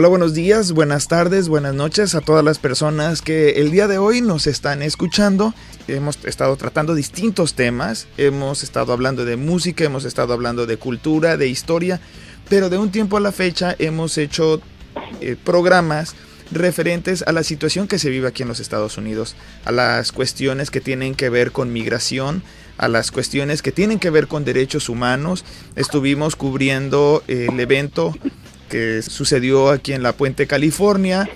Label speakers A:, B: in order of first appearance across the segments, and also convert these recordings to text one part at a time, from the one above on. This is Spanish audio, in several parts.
A: Hola, buenos días, buenas tardes, buenas noches a todas las personas que el día de hoy nos están escuchando. Hemos estado tratando distintos temas, hemos estado hablando de música, hemos estado hablando de cultura, de historia, pero de un tiempo a la fecha hemos hecho programas referentes a la situación que se vive aquí en los Estados Unidos, a las cuestiones que tienen que ver con migración, a las cuestiones que tienen que ver con derechos humanos. Estuvimos cubriendo el evento que sucedió aquí en La Puente, California,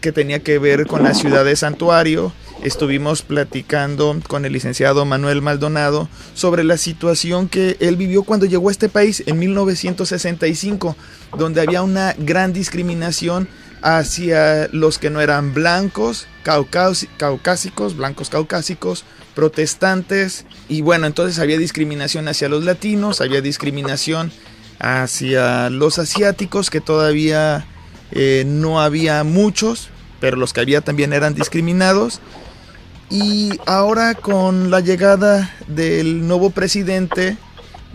A: que tenía que ver con la ciudad de Santuario. Estuvimos platicando con el licenciado Manuel Maldonado sobre la situación que él vivió cuando llegó a este país en 1965, donde había una gran discriminación hacia los que no eran blancos, blancos caucásicos, protestantes, y bueno, entonces había discriminación hacia los latinos, había discriminación hacia los asiáticos, que todavía no había muchos, pero los que había también eran discriminados. Y ahora con la llegada del nuevo presidente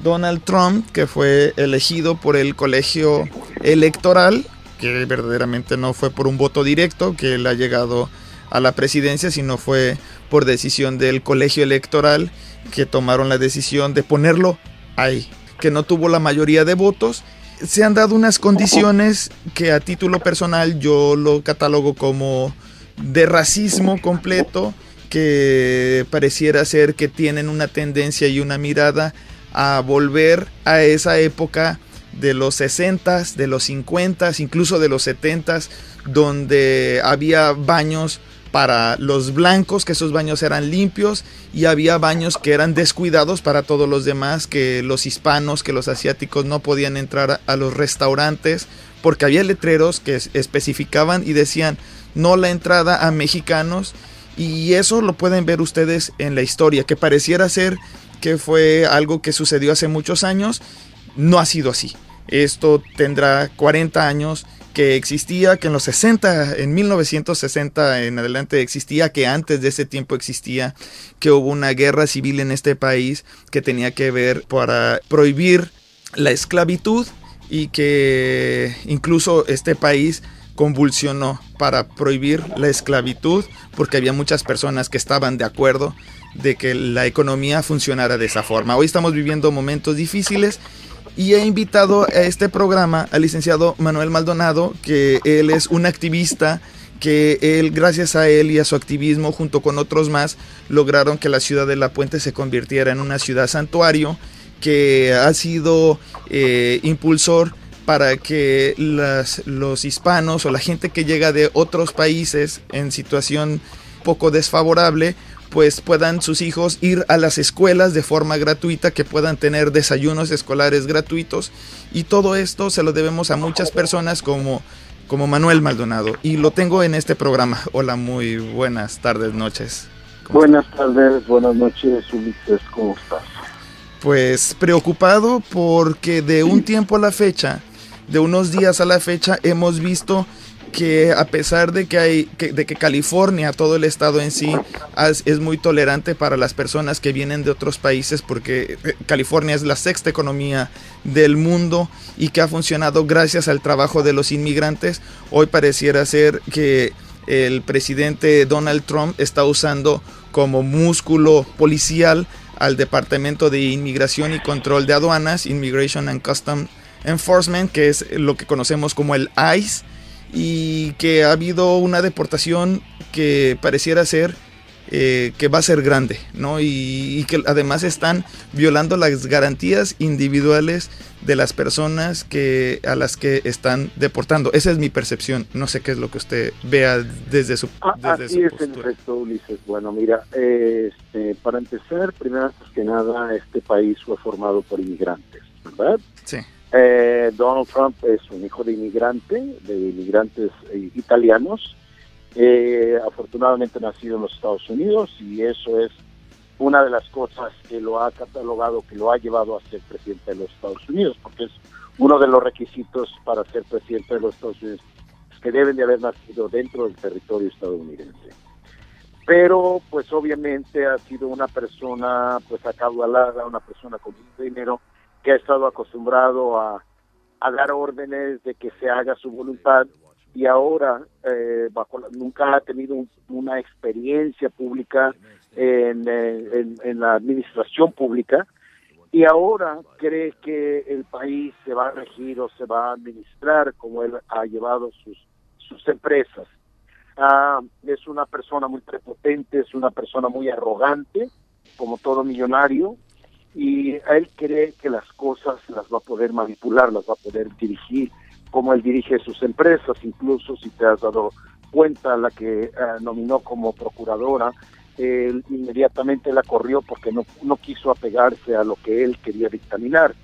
A: Donald Trump, que fue elegido por el colegio electoral, que verdaderamente no fue por un voto directo que él ha llegado a la presidencia, sino fue por decisión del colegio electoral, que tomaron la decisión de ponerlo ahí, que no tuvo la mayoría de votos. Se han dado unas condiciones que a título personal yo lo catalogo como de racismo completo, que pareciera ser que tienen una tendencia y una mirada a volver a esa época de los 60s, de los 50s, incluso de los 70s, donde había baños para los blancos, que esos baños eran limpios, y había baños que eran descuidados para todos los demás, que los hispanos, que los asiáticos no podían entrar a los restaurantes, porque había letreros que especificaban y decían no la entrada a mexicanos. Y eso lo pueden ver ustedes en la historia, que pareciera ser que fue algo que sucedió hace muchos años. No ha sido así. Esto tendrá 40 años que existía, que en los 60, en 1960 en adelante existía, que antes de ese tiempo existía, que hubo una guerra civil en este país que tenía que ver para prohibir la esclavitud, y que incluso este país convulsionó para prohibir la esclavitud, porque había muchas personas que estaban de acuerdo de que la economía funcionara de esa forma. Hoy estamos viviendo momentos difíciles, y he invitado a este programa al licenciado Manuel Maldonado, que él es un activista, que él, gracias a él y a su activismo, junto con otros más, lograron que la ciudad de La Puente se convirtiera en una ciudad santuario, que ha sido impulsor para que los hispanos o la gente que llega de otros países en situación poco desfavorable, pues puedan sus hijos ir a las escuelas de forma gratuita, que puedan tener desayunos escolares gratuitos, y todo esto se lo debemos a muchas personas como Manuel Maldonado, y lo tengo en este programa. Hola, muy buenas tardes, noches.
B: Buenas tardes, buenas noches, Ulises, ¿cómo estás?
A: Pues preocupado, porque de un tiempo a la fecha, de unos días a la fecha, hemos visto que a pesar de que California, todo el estado en sí, es muy tolerante para las personas que vienen de otros países, porque California es la sexta economía del mundo y que ha funcionado gracias al trabajo de los inmigrantes, hoy pareciera ser que el presidente Donald Trump está usando como músculo policial al Departamento de Inmigración y Control de Aduanas, Immigration and Customs Enforcement, que es lo que conocemos como el ICE, y que ha habido una deportación que pareciera ser que va a ser grande, ¿no? Y que además están violando las garantías individuales de las personas a las que están deportando. Esa es mi percepción. No sé qué es lo que usted vea desde su postura.
B: Así es, en efecto, Ulises. Bueno, mira, para empezar, primero que nada, este país fue formado por inmigrantes, ¿verdad?
A: Sí.
B: Donald Trump es un hijo de inmigrantes italianos, afortunadamente nacido en los Estados Unidos, y eso es una de las cosas que lo ha catalogado, que lo ha llevado a ser presidente de los Estados Unidos, porque es uno de los requisitos para ser presidente de los Estados Unidos, es que deben de haber nacido dentro del territorio estadounidense. Pero pues obviamente ha sido una persona pues acaudalada, una persona con mucho dinero, que ha estado acostumbrado a dar órdenes de que se haga su voluntad, y ahora nunca ha tenido una experiencia pública en la administración pública, y ahora cree que el país se va a regir o se va a administrar como él ha llevado sus empresas. Es una persona muy prepotente, es una persona muy arrogante, como todo millonario, y él cree que las cosas las va a poder manipular, las va a poder dirigir como él dirige sus empresas. Incluso, si te has dado cuenta, la que nominó como procuradora, él inmediatamente la corrió porque no quiso apegarse a lo que él quería dictaminar.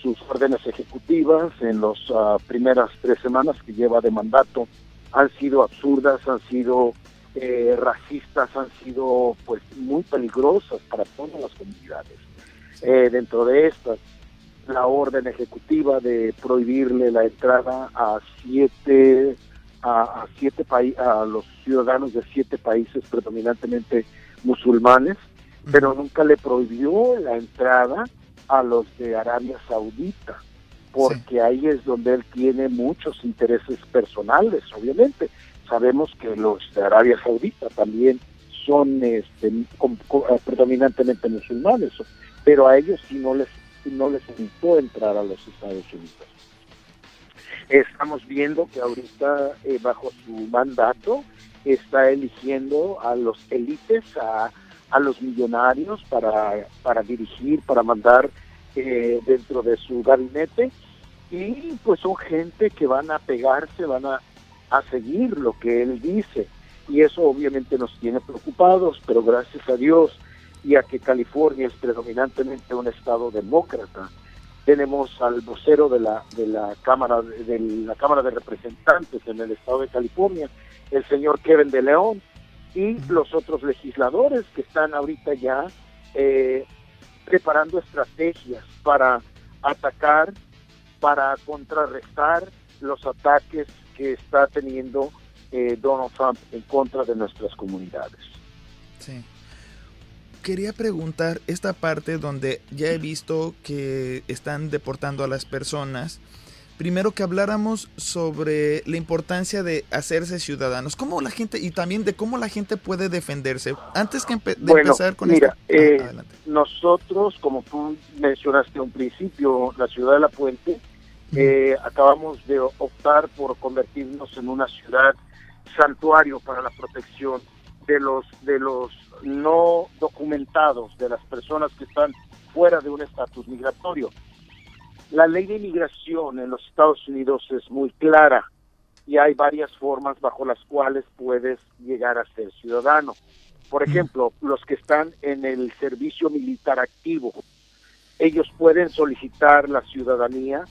B: Sus órdenes ejecutivas en las primeras 3 semanas que lleva de mandato han sido absurdas, han sido racistas, han sido pues muy peligrosas para todas las comunidades. Dentro de estas, la orden ejecutiva de prohibirle la entrada a los ciudadanos de 7 países predominantemente musulmanes, pero nunca le prohibió la entrada a los de Arabia Saudita, porque ahí es donde él tiene muchos intereses personales. Obviamente sabemos que los de Arabia Saudita también son predominantemente musulmanes, pero a ellos sí no les evitó entrar a los Estados Unidos. Estamos viendo que ahorita bajo su mandato está eligiendo a los élites, a los millonarios para dirigir, para mandar dentro de su gabinete, y pues son gente que van a pegarse, van a seguir lo que él dice, y eso obviamente nos tiene preocupados, pero gracias a Dios y a que California es predominantemente un estado demócrata, tenemos al vocero de la Cámara de Representantes en el estado de California, el señor Kevin de León, y los otros legisladores que están ahorita ya preparando estrategias para atacar, para contrarrestar los ataques que está teniendo Donald Trump en contra de nuestras comunidades.
A: Sí. Quería preguntar esta parte donde ya he visto que están deportando a las personas. Primero que habláramos sobre la importancia de hacerse ciudadanos, cómo la gente, y también de cómo la gente puede defenderse. Antes que empezar con
B: mira,
A: adelante.
B: Nosotros, como tú mencionaste a un principio, la ciudad de La Puente, acabamos de optar por convertirnos en una ciudad santuario para la protección de los no documentados, de las personas que están fuera de un estatus migratorio. La ley de inmigración en los Estados Unidos es muy clara y hay varias formas bajo las cuales puedes llegar a ser ciudadano. Por ejemplo, los que están en el servicio militar activo, ellos pueden solicitar la ciudadanía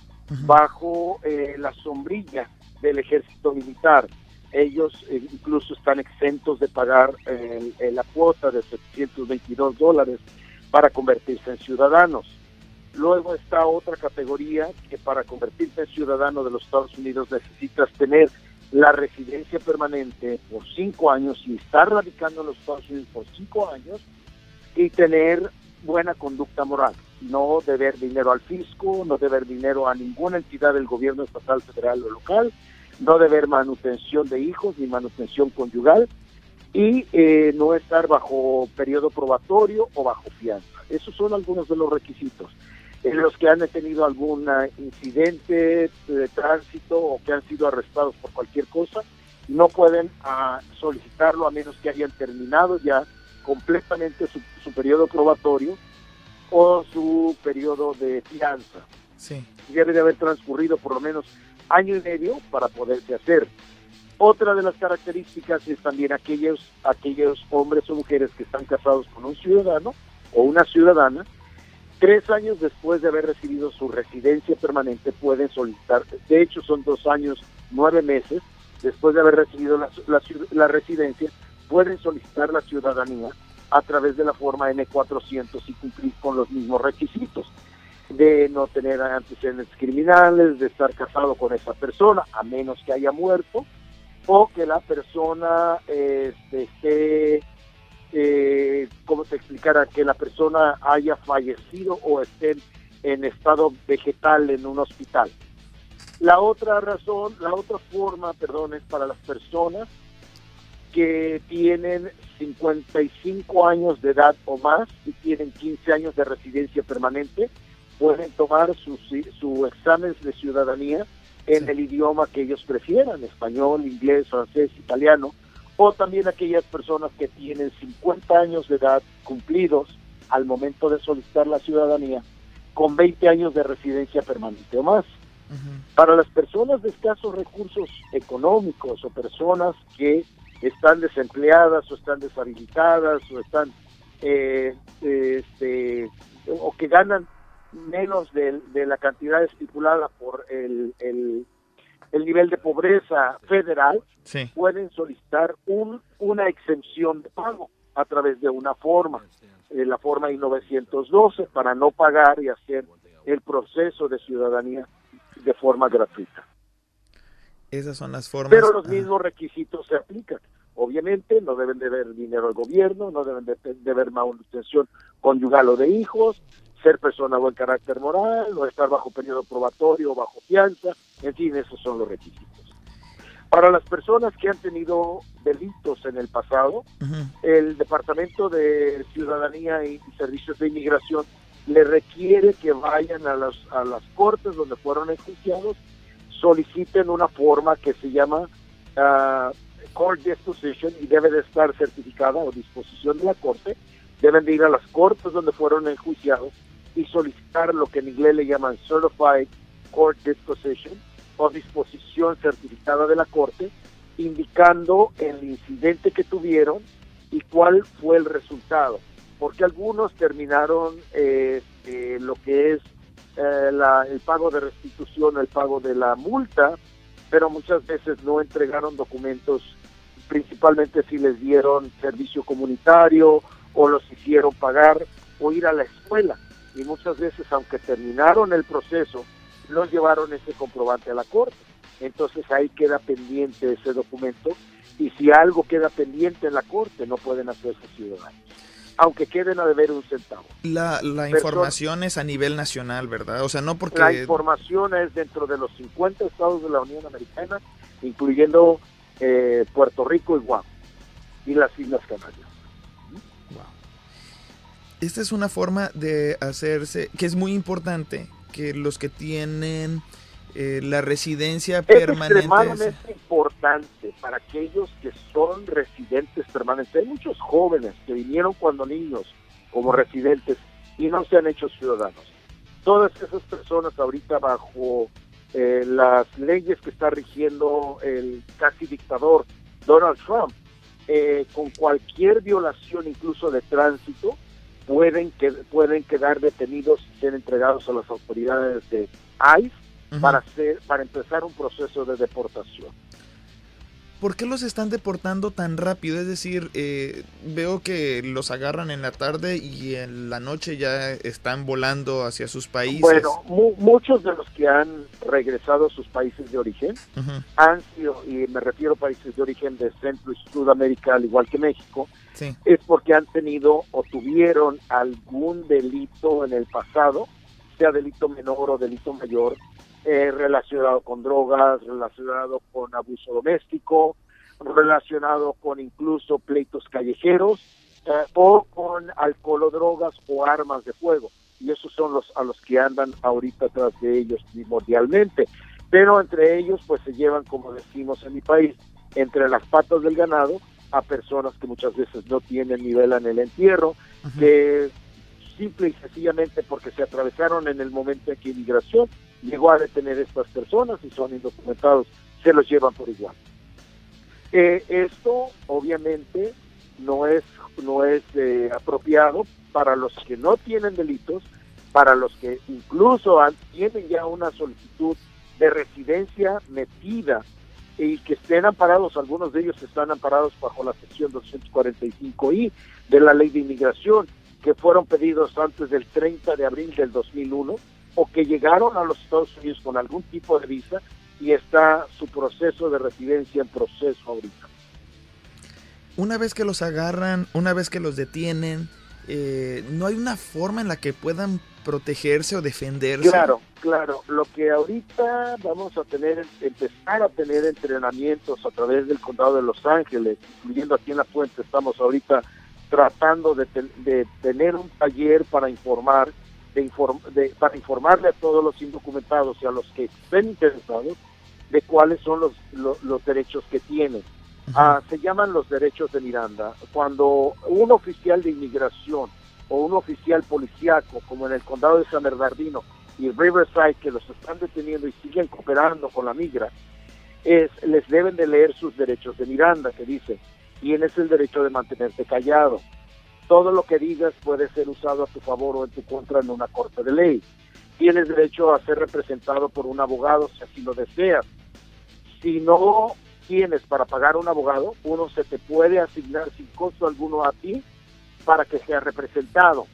B: bajo la sombrilla del ejército militar. Ellos incluso están exentos de pagar la cuota de $722 para convertirse en ciudadanos. Luego está otra categoría que para convertirte en ciudadano de los Estados Unidos necesitas tener la residencia permanente por 5 años y estar radicando en los Estados Unidos por 5 años y tener buena conducta moral. No deber dinero al fisco, no deber dinero a ninguna entidad del gobierno estatal, federal o local, no deber manutención de hijos ni manutención conyugal y no estar bajo periodo probatorio o bajo fianza. Esos son algunos de los requisitos. Los que han tenido algún incidente de tránsito o que han sido arrestados por cualquier cosa no pueden solicitarlo a menos que hayan terminado ya completamente su periodo probatorio o su periodo de fianza.
A: Sí.
B: Debe de haber transcurrido por lo menos 1 año y medio para poderse hacer. Otra de las características es también aquellos hombres o mujeres que están casados con un ciudadano o una ciudadana, 3 años después de haber recibido su residencia permanente pueden solicitar, de hecho son 2 años, 9 meses, después de haber recibido la residencia, pueden solicitar la ciudadanía a través de la forma N400 y cumplir con los mismos requisitos de no tener antecedentes criminales, de estar casado con esa persona, a menos que haya muerto, o que la persona esté, ¿cómo te explicara? Que la persona haya fallecido o esté en estado vegetal en un hospital. La otra razón, la otra forma, perdón, es para las personas que tienen 55 años de edad o más y tienen 15 años de residencia permanente, pueden tomar su examen de ciudadanía en el idioma que ellos prefieran, español, inglés, francés, italiano, o también aquellas personas que tienen 50 años de edad cumplidos al momento de solicitar la ciudadanía, con 20 años de residencia permanente o más. Para las personas de escasos recursos económicos o personas que están desempleadas o están deshabilitadas o están o que ganan menos de la cantidad estipulada por el nivel de pobreza federal,
A: Sí.
B: pueden solicitar una exención de pago a través de una forma, la forma I-912, para no pagar y hacer el proceso de ciudadanía de forma gratuita.
A: Esas son las formas.
B: Pero los mismos requisitos se aplican. Obviamente no deben de ver dinero al gobierno, no deben de ver manutención conyugal o de hijos, ser persona de buen carácter moral, no estar bajo periodo probatorio o bajo fianza, en fin, esos son los requisitos. Para las personas que han tenido delitos en el pasado, el Departamento de Ciudadanía y Servicios de Inmigración le requiere que vayan a las cortes donde fueron enjuiciados, soliciten una forma que se llama Court Disposition y debe de estar certificada o disposición de la corte. Deben de ir a las cortes donde fueron enjuiciados y solicitar lo que en inglés le llaman Certified Court Disposition o disposición certificada de la corte, indicando el incidente que tuvieron y cuál fue el resultado, porque algunos terminaron lo que es el pago de restitución, el pago de la multa, pero muchas veces no entregaron documentos, principalmente si les dieron servicio comunitario o los hicieron pagar o ir a la escuela, y muchas veces, aunque terminaron el proceso, no llevaron ese comprobante a la corte. Entonces ahí queda pendiente ese documento, y si algo queda pendiente en la corte, no pueden hacerse ciudadanos, aunque queden a deber un centavo.
A: La información es a nivel nacional, ¿verdad? O sea, no porque...
B: La información es dentro de los 50 estados de la Unión Americana, incluyendo Puerto Rico y Guam, y las Islas Canarias.
A: Wow. Esta es una forma de hacerse, que es muy importante, que los que tienen la residencia permanente...
B: Es extremadamente importante para aquellos que son residentes permanentes. Hay muchos jóvenes que vinieron cuando niños como residentes y no se han hecho ciudadanos. Todas esas personas ahorita, bajo las leyes que está rigiendo el casi dictador Donald Trump, con cualquier violación incluso de tránsito, pueden quedar detenidos y ser entregados a las autoridades de ICE para empezar un proceso de deportación.
A: ¿Por qué los están deportando tan rápido? Es decir, veo que los agarran en la tarde y en la noche ya están volando hacia sus países.
B: Bueno, muchos de los que han regresado a sus países de origen han sido, y me refiero a países de origen de Centro y Sudamérica, al igual que México,
A: sí,
B: es porque han tenido o tuvieron algún delito en el pasado, sea delito menor o delito mayor, relacionado con drogas, relacionado con abuso doméstico, relacionado con incluso pleitos callejeros, o con alcohol o drogas o armas de fuego. Y esos son a los que andan ahorita atrás de ellos primordialmente. Pero entre ellos pues se llevan, como decimos en mi país, entre las patas del ganado a personas que muchas veces no tienen ni vela en el entierro, que simple y sencillamente porque se atravesaron en el momento en que inmigración llegó a detener a estas personas y son indocumentados, se los llevan por igual. Esto obviamente no es apropiado para los que no tienen delitos, para los que incluso tienen ya una solicitud de residencia metida y que estén amparados, algunos de ellos están amparados bajo la sección 245I de la Ley de Inmigración, que fueron pedidos antes del 30 de abril del 2001, o que llegaron a los Estados Unidos con algún tipo de visa y está su proceso de residencia en proceso ahorita.
A: Una vez que los agarran, una vez que los detienen, ¿no hay una forma en la que puedan protegerse o defenderse?
B: Claro. Lo que ahorita vamos a empezar a tener entrenamientos a través del condado de Los Ángeles, incluyendo aquí en La Puente. Estamos ahorita tratando de tener un taller para informarle a todos los indocumentados y a los que estén interesados de cuáles son los derechos que tienen. Se llaman los derechos de Miranda. Cuando un oficial de inmigración o un oficial policíaco, como en el condado de San Bernardino y Riverside, que los están deteniendo y siguen cooperando con la migra, les deben de leer sus derechos de Miranda, que dice: tienes el derecho de mantenerte callado. Todo lo que digas puede ser usado a tu favor o en tu contra en una corte de ley. Tienes derecho a ser representado por un abogado si así lo deseas. Si no tienes para pagar un abogado, uno se te puede asignar sin costo alguno a ti para que sea representado.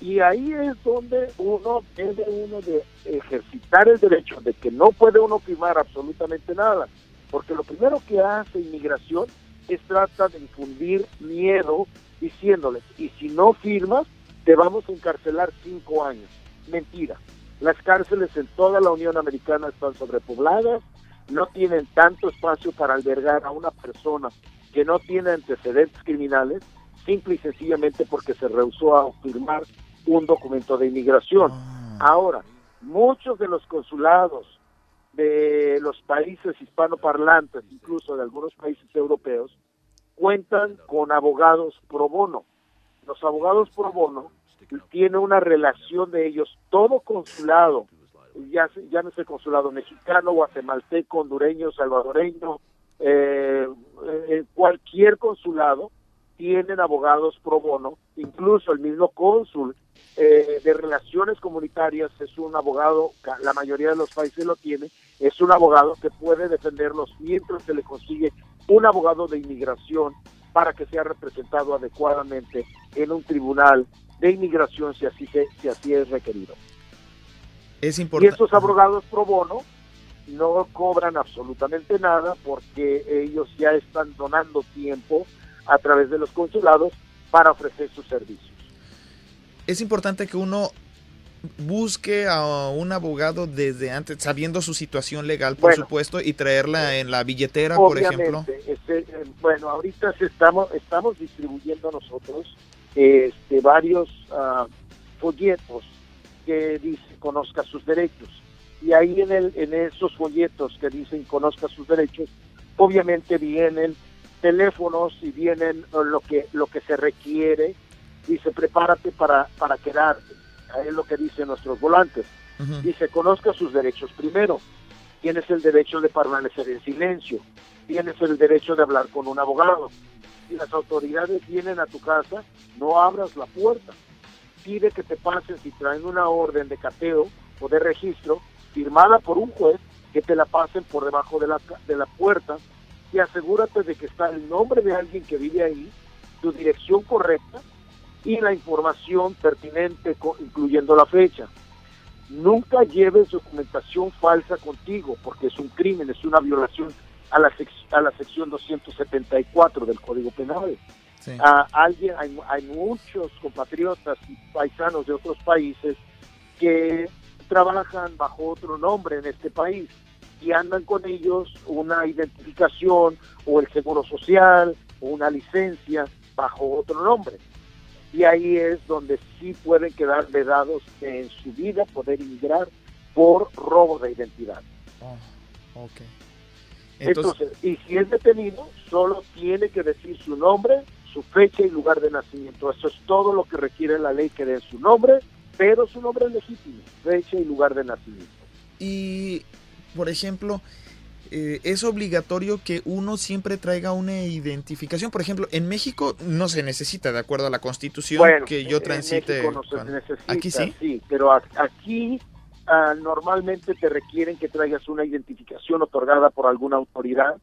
B: Y ahí es donde uno debe de ejercitar el derecho de que no puede uno firmar absolutamente nada, porque lo primero que hace inmigración es trata de infundir miedo diciéndoles: y si no firmas te vamos a encarcelar 5 años. Mentira. Las cárceles en toda la Unión Americana están sobrepobladas, no tienen tanto espacio para albergar a una persona que no tiene antecedentes criminales, simple y sencillamente porque se rehusó a firmar un documento de inmigración. Ahora, muchos de los consulados de los países hispanoparlantes, incluso de algunos países europeos, cuentan con abogados pro bono. Los abogados pro bono tienen una relación de ellos. Todo consulado, ya no es el consulado mexicano, guatemalteco, hondureño, salvadoreño, cualquier consulado, tienen abogados pro bono. Incluso el mismo cónsul de relaciones comunitarias es un abogado, la mayoría de los países lo tiene, es un abogado que puede defenderlos mientras se le consigue un abogado de inmigración para que sea representado adecuadamente en un tribunal de inmigración si así es requerido.
A: Es importante.
B: Y estos abogados pro bono no cobran absolutamente nada porque ellos ya están donando tiempo a través de los consulados para ofrecer sus servicios.
A: Es importante que uno busque a un abogado desde antes, sabiendo su situación legal, por supuesto, y traerla en la billetera, por ejemplo.
B: Bueno, ahorita estamos distribuyendo nosotros varios folletos que dicen conozca sus derechos, y ahí en esos folletos que dicen conozca sus derechos, obviamente vienen teléfonos y vienen lo que se requiere. Dice: prepárate para quedarte. Es lo que dicen nuestros volantes. Dice: conozca sus derechos primero. Tienes el derecho de permanecer en silencio. Tienes el derecho de hablar con un abogado. Si las autoridades vienen a tu casa, no abras la puerta. Pide que te pasen, si traen una orden de cateo o de registro firmada por un juez, que te la pasen por debajo de la puerta, y asegúrate de que está el nombre de alguien que vive ahí, tu dirección correcta y la información pertinente, incluyendo la fecha. Nunca lleves documentación falsa contigo, porque es un crimen, es una violación a la sección 274 del Código Penal. Sí. Hay muchos compatriotas y paisanos de otros países que trabajan bajo otro nombre en este país y andan con ellos una identificación o el seguro social o una licencia bajo otro nombre. Y ahí es donde sí pueden quedar vedados en su vida poder inmigrar por robo de identidad.
A: Okay.
B: Entonces, y si es detenido, solo tiene que decir su nombre, su fecha y lugar de nacimiento. Eso es todo lo que requiere la ley, que den su nombre, pero su nombre es legítimo, fecha y lugar de nacimiento.
A: Y, por ejemplo, es obligatorio que uno siempre traiga una identificación. Por ejemplo, en México no se necesita, de acuerdo a la Constitución, que yo transite.
B: En México no se necesita,
A: ¿aquí sí?
B: Sí, pero aquí normalmente te requieren que traigas una identificación otorgada por alguna autoridad,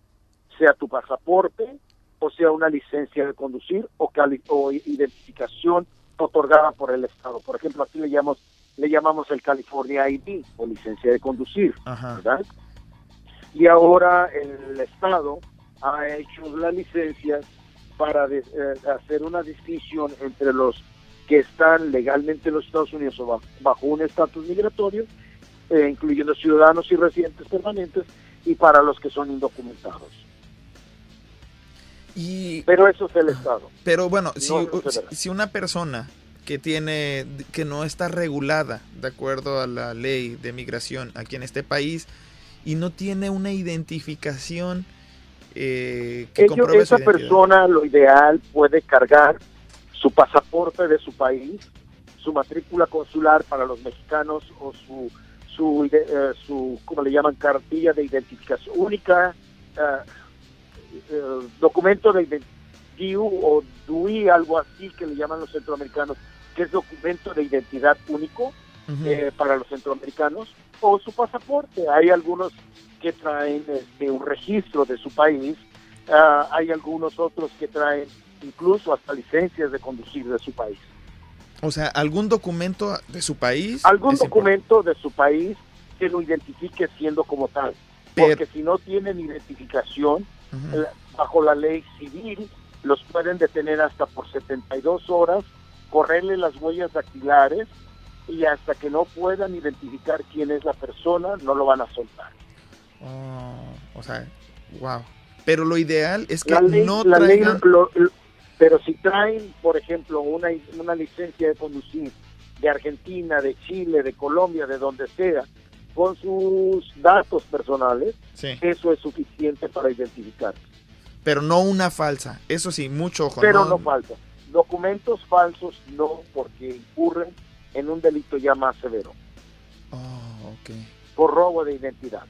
B: sea tu pasaporte, o sea una licencia de conducir, o identificación otorgada por el Estado. Por ejemplo, aquí le llamamos el California ID, o licencia de conducir, ¿verdad? Y ahora el Estado ha hecho las licencias para hacer una distinción entre los que están legalmente en los Estados Unidos o bajo un estatus migratorio, incluyendo ciudadanos y residentes permanentes, y para los que son indocumentados. Pero eso es el Estado.
A: Pero bueno,
B: No
A: si una persona que no está regulada de acuerdo a la ley de migración aquí en este país y no tiene una identificación que compruebe su
B: esa
A: identidad.
B: Persona, lo ideal, puede cargar su pasaporte de su país, su matrícula consular para los mexicanos o su ¿cómo le llaman? Cartilla de identificación única, documento de DIU o DUI, algo así que le llaman los centroamericanos, que es documento de identidad único para los centroamericanos, o su pasaporte. Hay algunos que traen un registro de su país, hay algunos otros que traen incluso hasta licencias de conducir de su país.
A: O sea, algún documento de su país.
B: Algún documento de su país que lo identifique siendo como tal. Porque si no tienen identificación, bajo la ley civil, los pueden detener hasta por 72 horas, correrle las huellas dactilares, y hasta que no puedan identificar quién es la persona, no lo van a soltar.
A: O sea, wow. Pero lo ideal es que no
B: traigan... Pero si traen, por ejemplo, una licencia de conducir de Argentina, de Chile, de Colombia, de donde sea, con sus datos personales, eso es suficiente para identificar.
A: Pero no una falsa, eso sí, mucho ojo.
B: Pero no falsa. Documentos falsos no, porque incurren en un delito ya más severo. Por robo de identidad.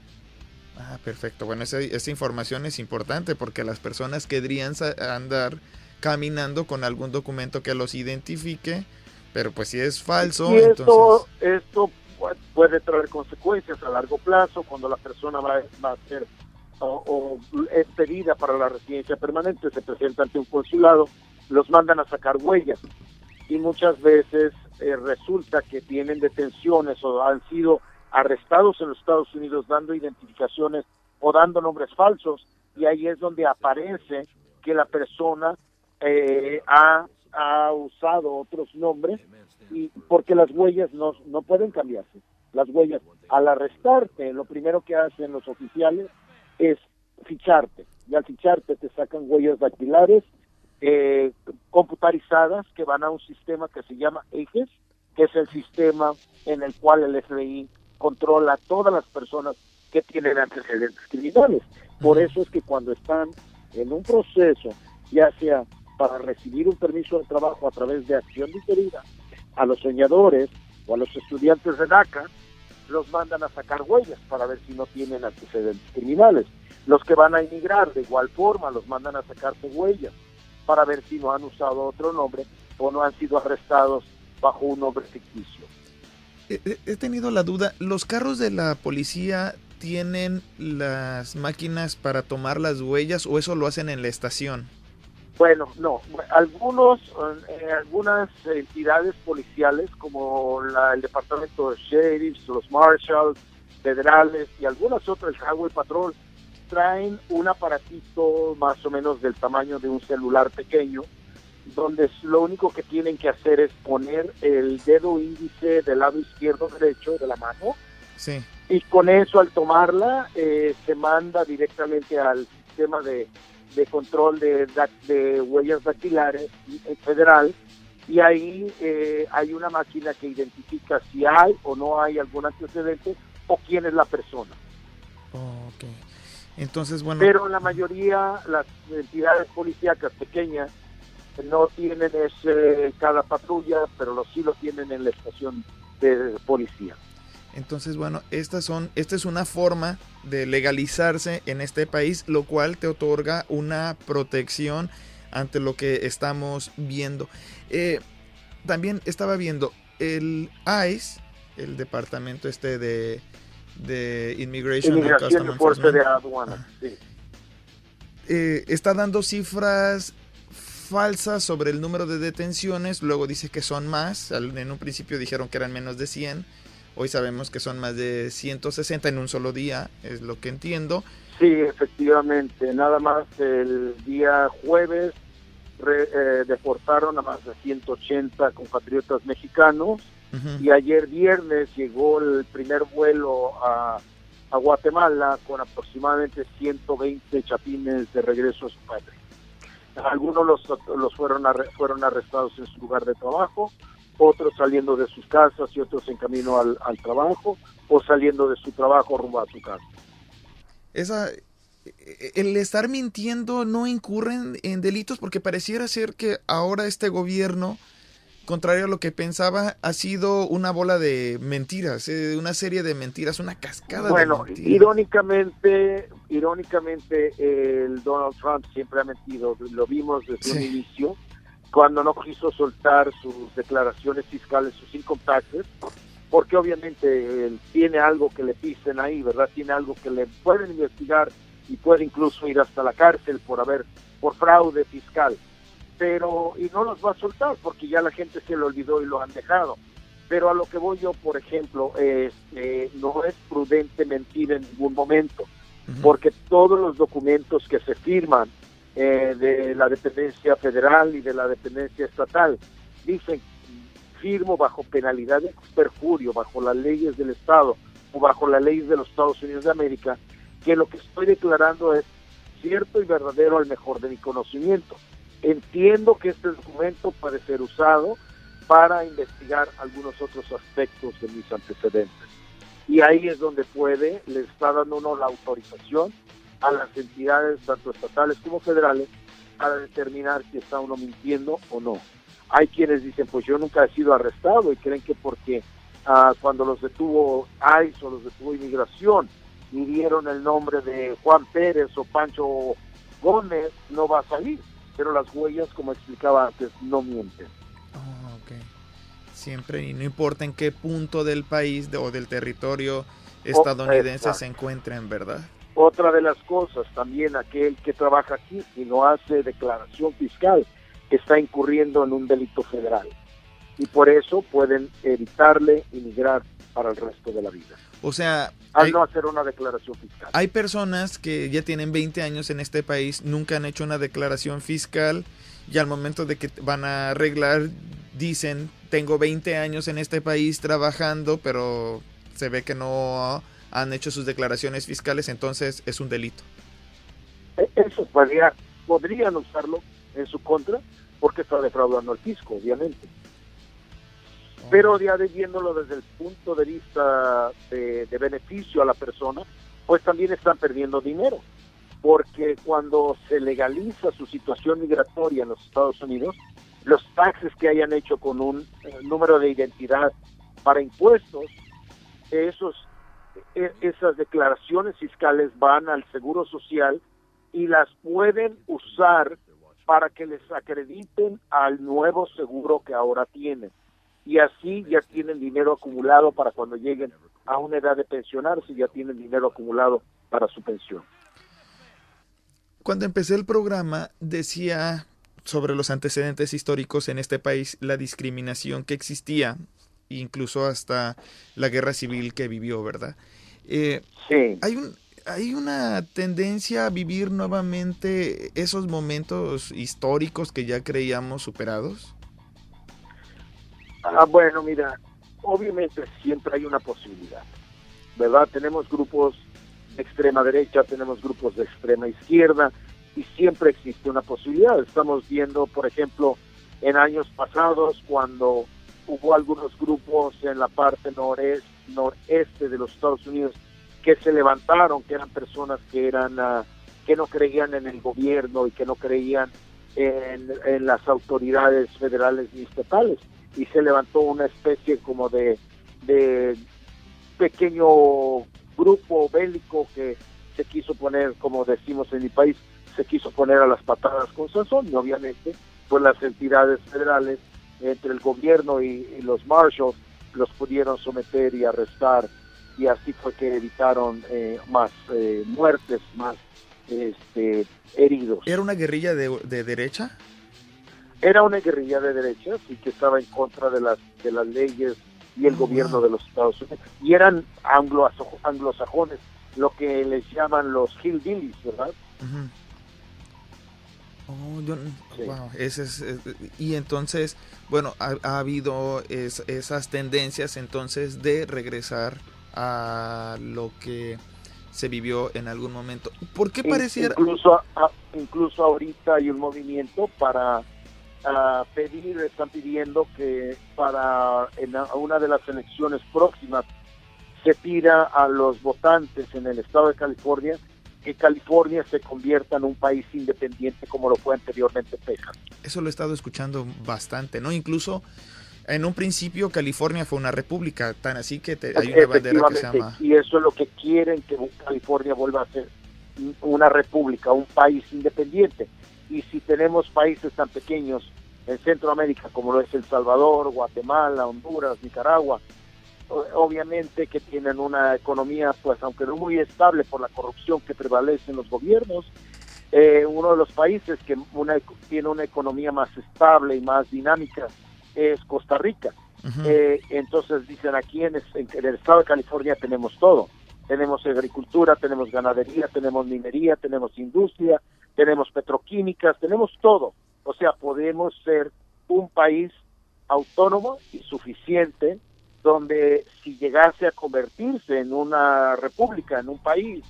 A: Perfecto. Bueno, esa información es importante porque las personas querrían andar caminando con algún documento que los identifique, pero pues si es falso,
B: y
A: entonces...
B: Esto puede traer consecuencias a largo plazo cuando la persona va a ser o es pedida para la residencia permanente, se presenta ante un consulado, los mandan a sacar huellas y muchas veces resulta que tienen detenciones o han sido arrestados en los Estados Unidos dando identificaciones o dando nombres falsos, y ahí es donde aparece que la persona ha usado otros nombres, y porque las huellas no pueden cambiarse. Las huellas, al arrestarte, lo primero que hacen los oficiales es ficharte, y al ficharte te sacan huellas dactilares computarizadas que van a un sistema que se llama AGES, que es el sistema en el cual el FBI controla a todas las personas que tienen antecedentes criminales. Por eso es que cuando están en un proceso, ya sea para recibir un permiso de trabajo a través de acción diferida, a los soñadores o a los estudiantes de DACA, los mandan a sacar huellas para ver si no tienen antecedentes criminales. Los que van a emigrar de igual forma los mandan a sacarse huellas para ver si no han usado otro nombre o no han sido arrestados bajo un nombre ficticio.
A: He tenido la duda, ¿los carros de la policía tienen las máquinas para tomar las huellas o eso lo hacen en la estación?
B: Bueno, no. Algunas entidades policiales como el Departamento de Sheriffs, los Marshals federales y algunas otras, el Highway Patrol, traen un aparatito más o menos del tamaño de un celular pequeño, donde lo único que tienen que hacer es poner el dedo índice del lado izquierdo derecho de la mano, y con eso al tomarla se manda directamente al sistema de control de huellas dactilares federal, y ahí hay una máquina que identifica si hay o no hay algún antecedente o quién es la persona.
A: Entonces, bueno.
B: Pero la mayoría, las entidades policíacas pequeñas no tienen cada patrulla, pero sí lo tienen en la estación de policía.
A: Entonces, bueno, esta es una forma de legalizarse en este país, lo cual te otorga una protección ante lo que estamos viendo. También estaba viendo el ICE, el departamento de Immigration and Customs Enforcement,
B: de aduana, sí.
A: Está dando cifras falsas sobre el número de detenciones, luego dice que son más, en un principio dijeron que eran menos de 100, hoy sabemos que son más de 160 en un solo día, es lo que entiendo.
B: Sí, efectivamente, nada más el día jueves deportaron a más de 180 compatriotas mexicanos.
A: Ujú.
B: Y ayer viernes llegó el primer vuelo a Guatemala con aproximadamente 120 chapines de regreso a su patria. Algunos los fueron arrestados en su lugar de trabajo, otros saliendo de sus casas y otros en camino al trabajo o saliendo de su trabajo rumbo a su casa.
A: El estar mintiendo no incurre en delitos, porque pareciera ser que ahora este gobierno, contrario a lo que pensaba, ha sido una bola de mentiras, una serie de mentiras, una cascada de mentiras.
B: Irónicamente, el Donald Trump siempre ha mentido. Lo vimos desde un inicio, cuando no quiso soltar sus declaraciones fiscales, sus income taxes, porque obviamente él tiene algo que le pisen ahí, ¿verdad? Tiene algo que le pueden investigar y puede incluso ir hasta la cárcel por fraude fiscal. Y no los va a soltar porque ya la gente se lo olvidó y lo han dejado. Pero a lo que voy yo, por ejemplo, no es prudente mentir en ningún momento, porque todos los documentos que se firman de la dependencia federal y de la dependencia estatal dicen: firmo bajo penalidad de perjurio, bajo las leyes del Estado o bajo las leyes de los Estados Unidos de América, que lo que estoy declarando es cierto y verdadero al mejor de mi conocimiento. Entiendo que este documento puede ser usado para investigar algunos otros aspectos de mis antecedentes. Y ahí es donde le está dando uno la autorización a las entidades, tanto estatales como federales, para determinar si está uno mintiendo o no. Hay quienes dicen: pues yo nunca he sido arrestado, y creen que porque cuando los detuvo ICE o los detuvo Inmigración y dieron el nombre de Juan Pérez o Pancho Gómez, no va a salir. Pero las huellas, como explicaba antes, no mienten.
A: Oh, okay. Siempre, y no importa en qué punto del país o del territorio estadounidense se encuentren, ¿verdad?
B: Otra de las cosas, también aquel que trabaja aquí y no hace declaración fiscal está incurriendo en un delito federal. Y por eso pueden evitarle inmigrar para el resto de la vida.
A: O sea,
B: al no hacer una declaración fiscal.
A: Hay personas que ya tienen 20 años en este país, nunca han hecho una declaración fiscal, y al momento de que van a arreglar, dicen: tengo 20 años en este país trabajando, pero se ve que no han hecho sus declaraciones fiscales, entonces es un delito.
B: Eso podrían usarlo en su contra, porque está defraudando al fisco, obviamente. Pero ya viéndolo desde el punto de vista de beneficio a la persona, pues también están perdiendo dinero, porque cuando se legaliza su situación migratoria en los Estados Unidos, los taxes que hayan hecho con un número de identidad para impuestos, esas declaraciones fiscales van al Seguro Social y las pueden usar para que les acrediten al nuevo seguro que ahora tienen. Y así ya tienen dinero acumulado para cuando lleguen a una edad de pensionarse, ya tienen dinero acumulado para su pensión.
A: Cuando empecé el programa decía sobre los antecedentes históricos en este país, la discriminación que existía, incluso hasta la guerra civil que vivió, ¿verdad?
B: Sí.
A: Hay una tendencia a vivir nuevamente esos momentos históricos que ya creíamos superados.
B: Bueno, mira, obviamente siempre hay una posibilidad, ¿verdad? Tenemos grupos de extrema derecha, tenemos grupos de extrema izquierda, y siempre existe una posibilidad. Estamos viendo, por ejemplo, en años pasados, cuando hubo algunos grupos en la parte noreste de los Estados Unidos que se levantaron, que eran personas que no creían en el gobierno y que no creían en las autoridades federales ni estatales, y se levantó una especie como de pequeño grupo bélico que se quiso poner, como decimos en mi país, se quiso poner a las patadas con Sansón, y obviamente pues las entidades federales, entre el gobierno y los marshals, los pudieron someter y arrestar, y así fue que evitaron más muertes, más heridos.
A: ¿Era una guerrilla de derecha?
B: Era una guerrilla de derecha, sí, que estaba en contra de las leyes y el gobierno de los Estados Unidos, y eran anglosajones, lo que les llaman los hillbillies, ¿verdad?
A: Oh,
B: Sí.
A: wow, ese es, y entonces, bueno, ha habido esas tendencias entonces de regresar a lo que se vivió en algún momento. ¿Por qué pareciera?
B: Incluso ahorita hay un movimiento para están pidiendo que para una de las elecciones próximas se pida a los votantes en el estado de California que California se convierta en un país independiente como lo fue anteriormente Texas.
A: Eso lo he estado escuchando bastante, ¿no? Incluso en un principio California fue una república, tan así que hay una bandera que se llama...
B: Y eso es lo que quieren, que California vuelva a ser una república, un país independiente. Y si tenemos países tan pequeños en Centroamérica como lo es El Salvador, Guatemala, Honduras, Nicaragua, obviamente que tienen una economía, pues aunque no muy estable por la corrupción que prevalece en los gobiernos, uno de los países que tiene una economía más estable y más dinámica es Costa Rica.
A: Uh-huh.
B: Entonces dicen, aquí en el estado de California tenemos todo. Tenemos agricultura, tenemos ganadería, tenemos minería, tenemos industria, tenemos petroquímicas, tenemos todo. O sea, podemos ser un país autónomo y suficiente, donde si llegase a convertirse en una república, en un país,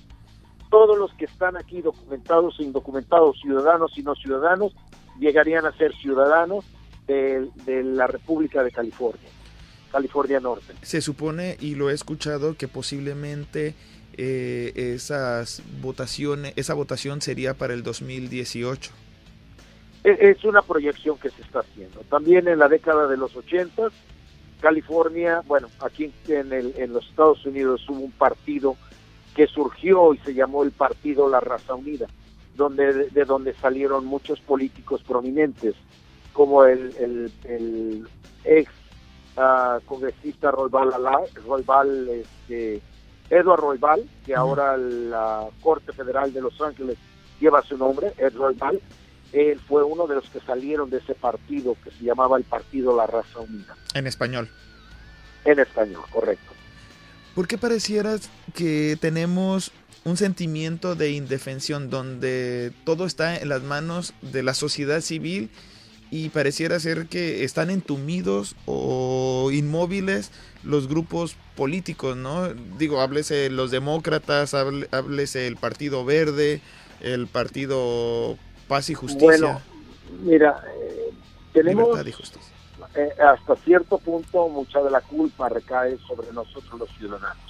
B: todos los que están aquí documentados e indocumentados, ciudadanos y no ciudadanos, llegarían a ser ciudadanos de la República de California, California Norte.
A: Se supone, y lo he escuchado, que posiblemente esa votación sería para el 2018.
B: Es una proyección que se está haciendo. También en la década de los 80, California, bueno, aquí en los Estados Unidos hubo un partido que surgió y se llamó el Partido La Raza Unida, de donde salieron muchos políticos prominentes, como el ex congresista Edward Roybal, que ahora la Corte Federal de Los Ángeles lleva su nombre, Ed Roybal. Él fue uno de los que salieron de ese partido que se llamaba el Partido La Raza Unida.
A: En español.
B: En español, correcto.
A: ¿Por qué pareciera que tenemos un sentimiento de indefensión donde todo está en las manos de la sociedad civil y pareciera ser que están entumidos o inmóviles los grupos políticos, ¿no? Digo, háblese los demócratas, háblese el Partido Verde, el Partido Paz y Justicia.
B: Bueno, mira, tenemos
A: Libertad y Justicia.
B: Hasta cierto punto mucha de la culpa recae sobre nosotros los ciudadanos.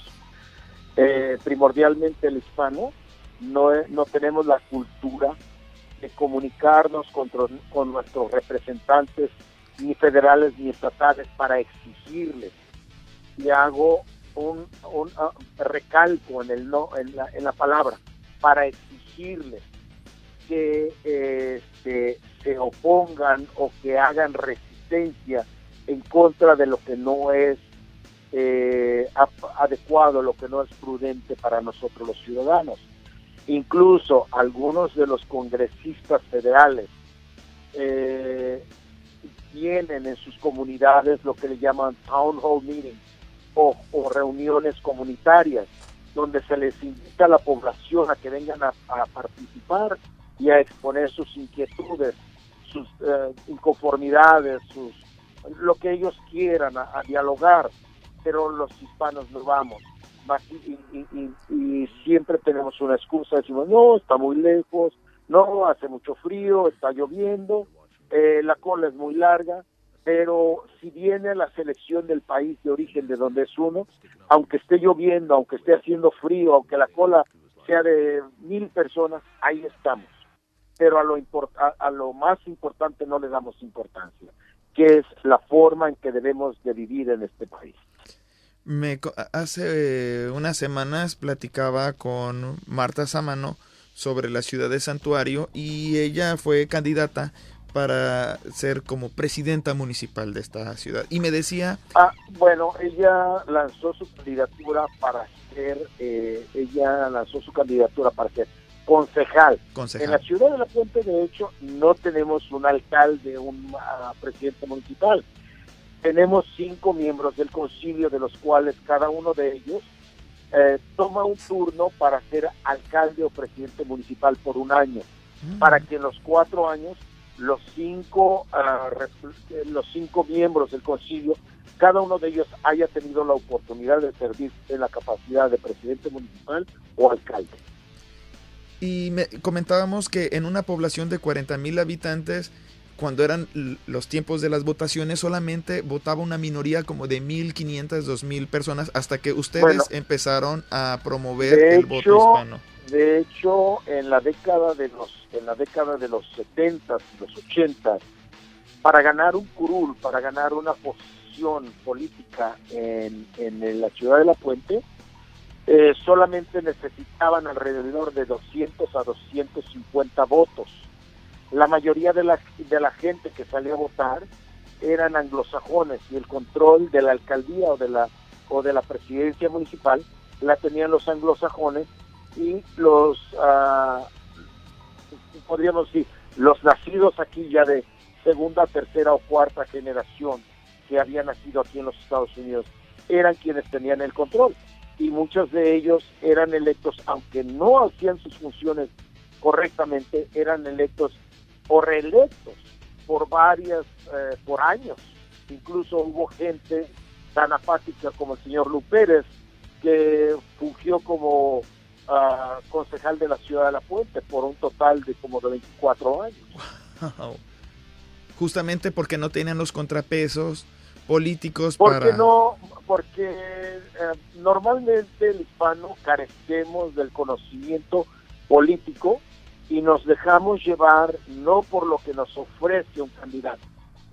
B: Primordialmente el hispano no tenemos la cultura de comunicarnos con nuestros representantes, ni federales ni estatales, para exigirles. Y hago un recalco en la palabra, para exigirles que se opongan o que hagan resistencia en contra de lo que no es adecuado, lo que no es prudente para nosotros los ciudadanos. Incluso algunos de los congresistas federales tienen en sus comunidades lo que le llaman town hall meetings o reuniones comunitarias, donde se les invita a la población a que vengan a participar y a exponer sus inquietudes, sus inconformidades, lo que ellos quieran, a dialogar, pero los hispanos no vamos. Y siempre tenemos una excusa, decimos, no, está muy lejos, no, hace mucho frío, está lloviendo, la cola es muy larga, pero si viene a la selección del país de origen de donde es uno, aunque esté lloviendo, aunque esté haciendo frío, aunque la cola sea de 1,000 personas, ahí estamos. Pero a lo más importante no le damos importancia, que es la forma en que debemos de vivir en este país.
A: Hace unas semanas platicaba con Marta Samano sobre la ciudad de Santuario y ella fue candidata para ser como presidenta municipal de esta ciudad. Y me decía...
B: Bueno, ella lanzó su candidatura para ser concejal. En la ciudad de La Puente, de hecho, no tenemos un alcalde, un presidente municipal. Tenemos 5 miembros del concilio, de los cuales cada uno de ellos toma un turno para ser alcalde o presidente municipal por un año. para que en los 4 años los cinco miembros del concilio, cada uno de ellos haya tenido la oportunidad de servir en la capacidad de presidente municipal o alcalde.
A: Y comentábamos que en una población de 40,000 habitantes, cuando eran los tiempos de las votaciones, solamente votaba una minoría como de 1,500, 2,000 personas, hasta que ustedes empezaron a promover el voto hispano.
B: De hecho, en la década de los 70 y los 80, para ganar un curul, para ganar una posición política en la ciudad de La Puente, solamente necesitaban alrededor de 200 a 250 votos. La mayoría de la gente que salía a votar eran anglosajones, y el control de la alcaldía o de la presidencia municipal la tenían los anglosajones, y podríamos decir, los nacidos aquí ya de segunda, tercera o cuarta generación que habían nacido aquí en los Estados Unidos eran quienes tenían el control, y muchos de ellos eran electos, aunque no hacían sus funciones correctamente, eran electos o reelectos por años. Incluso hubo gente tan apática como el señor Lu Pérez, que fungió como concejal de la ciudad de La Puente por un total de como de 24 años.
A: Wow. Justamente porque no tenían los contrapesos políticos
B: porque normalmente el hispano carecemos del conocimiento político y nos dejamos llevar no por lo que nos ofrece un candidato.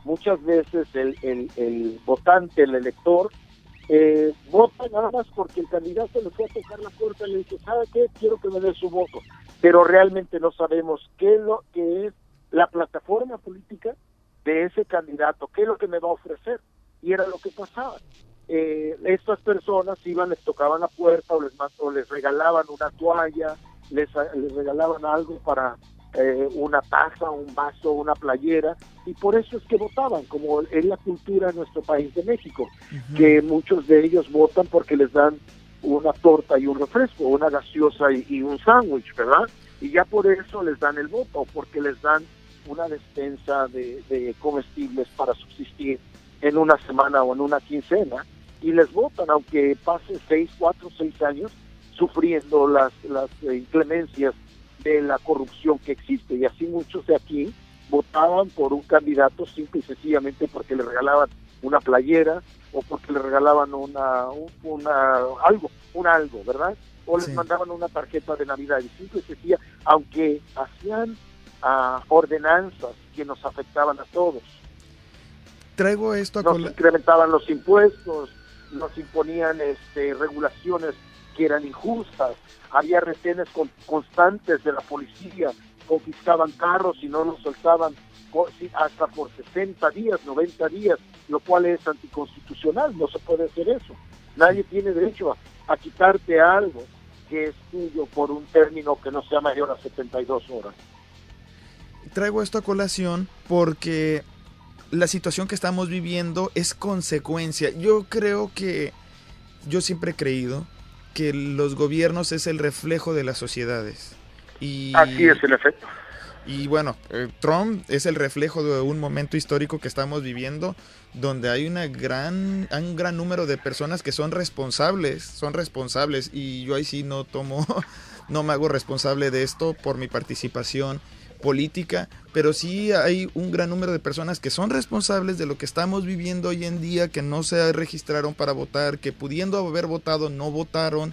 B: Muchas veces el votante, el elector, vota nada más porque el candidato le fue a tocar la puerta y le dice, ¿sabe qué? Quiero que me dé su voto. Pero realmente no sabemos qué es la plataforma política de ese candidato, qué es lo que me va a ofrecer. Y era lo que pasaba. Estas personas iban, les tocaban la puerta o les regalaban una toalla, les regalaban algo para una taza, un vaso, una playera, y por eso es que votaban, como es la cultura de nuestro país de México, que muchos de ellos votan porque les dan una torta y un refresco, una gaseosa y un sándwich, ¿verdad? Y ya por eso les dan el voto, o porque les dan una despensa de comestibles para subsistir en una semana o en una quincena, y les votan, aunque pasen 4 o 6 años sufriendo las inclemencias de la corrupción que existe. Y así muchos de aquí votaban por un candidato simple y sencillamente porque le regalaban una playera o porque le regalaban algo, ¿verdad? O les mandaban una tarjeta de Navidad, y simple y sencilla, aunque hacían ordenanzas que nos afectaban a todos.
A: Traigo esto
B: nos incrementaban los impuestos, nos imponían regulaciones que eran injustas, había retenes constantes de la policía, confiscaban carros y no los soltaban hasta por 60 días, 90 días, lo cual es anticonstitucional, no se puede hacer eso. Nadie tiene derecho a quitarte algo que es tuyo por un término que no sea mayor a 72 horas.
A: Traigo esto a colación porque la situación que estamos viviendo es consecuencia. Yo siempre he creído que los gobiernos es el reflejo de las sociedades.
B: Así es el efecto.
A: Y bueno, Trump es el reflejo de un momento histórico que estamos viviendo, donde hay un gran número de personas que son responsables, y yo ahí sí no me hago responsable de esto por mi participación política, pero sí hay un gran número de personas que son responsables de lo que estamos viviendo hoy en día, que no se registraron para votar, que pudiendo haber votado no votaron.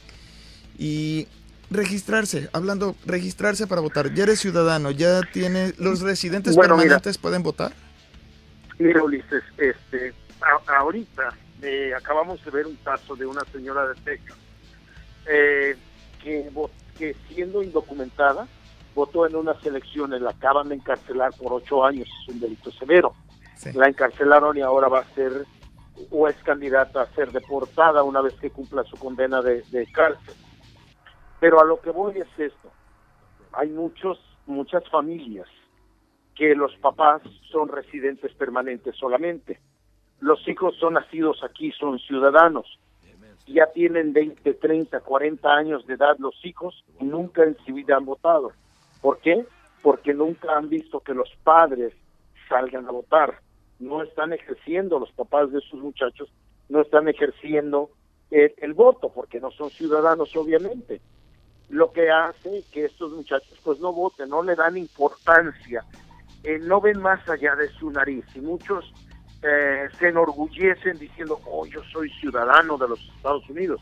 A: Y registrarse para votar, ya eres ciudadano, ya tiene, los residentes permanentes pueden votar.
B: Mira, Ulises, ahorita acabamos de ver un caso de una señora de Texas que siendo indocumentada votó en unas elecciones, la acaban de encarcelar por 8 años, es un delito severo. Sí. La encarcelaron y ahora va a ser, o es candidata a ser deportada una vez que cumpla su condena de cárcel. Pero a lo que voy es esto: hay muchas familias que los papás son residentes permanentes solamente. Los hijos son nacidos aquí, son ciudadanos. Ya tienen 20, 30, 40 años de edad los hijos y nunca en su vida han votado. ¿Por qué? porque nunca han visto que los padres salgan a votar. No están ejerciendo, los papás de esos muchachos no están ejerciendo el voto, porque no son ciudadanos, obviamente. Lo que hace que estos muchachos pues no voten, no le dan importancia, no ven más allá de su nariz, y muchos se enorgullecen diciendo, oh, yo soy ciudadano de los Estados Unidos.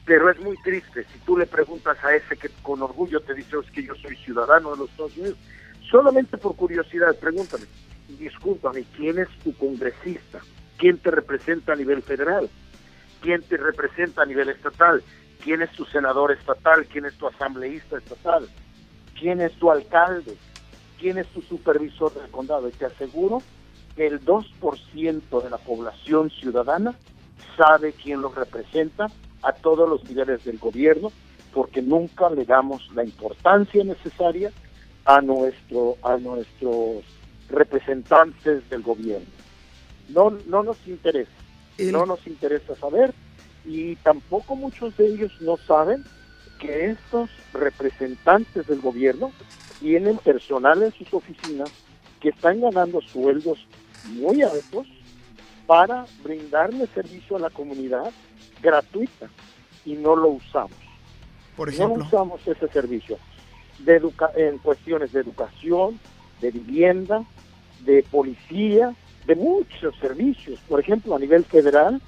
B: Pero es muy triste, si tú le preguntas a ese que con orgullo te dice, es que yo soy ciudadano de los Estados Unidos, solamente por curiosidad, pregúntame, discúlpame, ¿quién es tu congresista? ¿Quién te representa a nivel federal? ¿Quién te representa a nivel estatal? ¿Quién es tu senador estatal? ¿Quién es tu asambleísta estatal? ¿Quién es tu alcalde? ¿Quién es tu supervisor del condado? Y te aseguro que el 2% de la población ciudadana sabe quién los representa a todos los niveles del gobierno, porque nunca le damos la importancia necesaria a nuestros representantes del gobierno. No nos interesa, no nos interesa saber, y tampoco muchos de ellos no saben que estos representantes del gobierno tienen personal en sus oficinas que están ganando sueldos muy altos para brindarle servicio a la comunidad gratuita, y no lo usamos.
A: Por ejemplo,
B: no usamos ese servicio en cuestiones de educación, de vivienda, de policía, de muchos servicios. Por ejemplo, a nivel federal,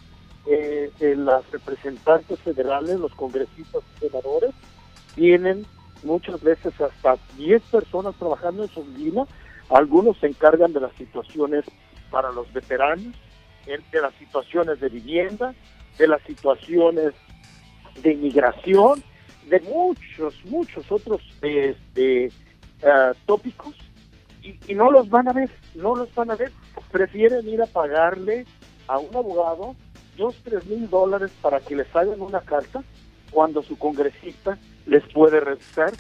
B: las representantes federales, los congresistas y senadores, tienen muchas veces hasta 10 personas trabajando en su oficina. Algunos se encargan de las situaciones para los veteranos, de las situaciones de vivienda, de las situaciones de inmigración, de muchos otros tópicos, y no los van a ver, prefieren ir a pagarle a un abogado $2,000-3,000 para que les hagan una carta, cuando su congresista les puede revisar,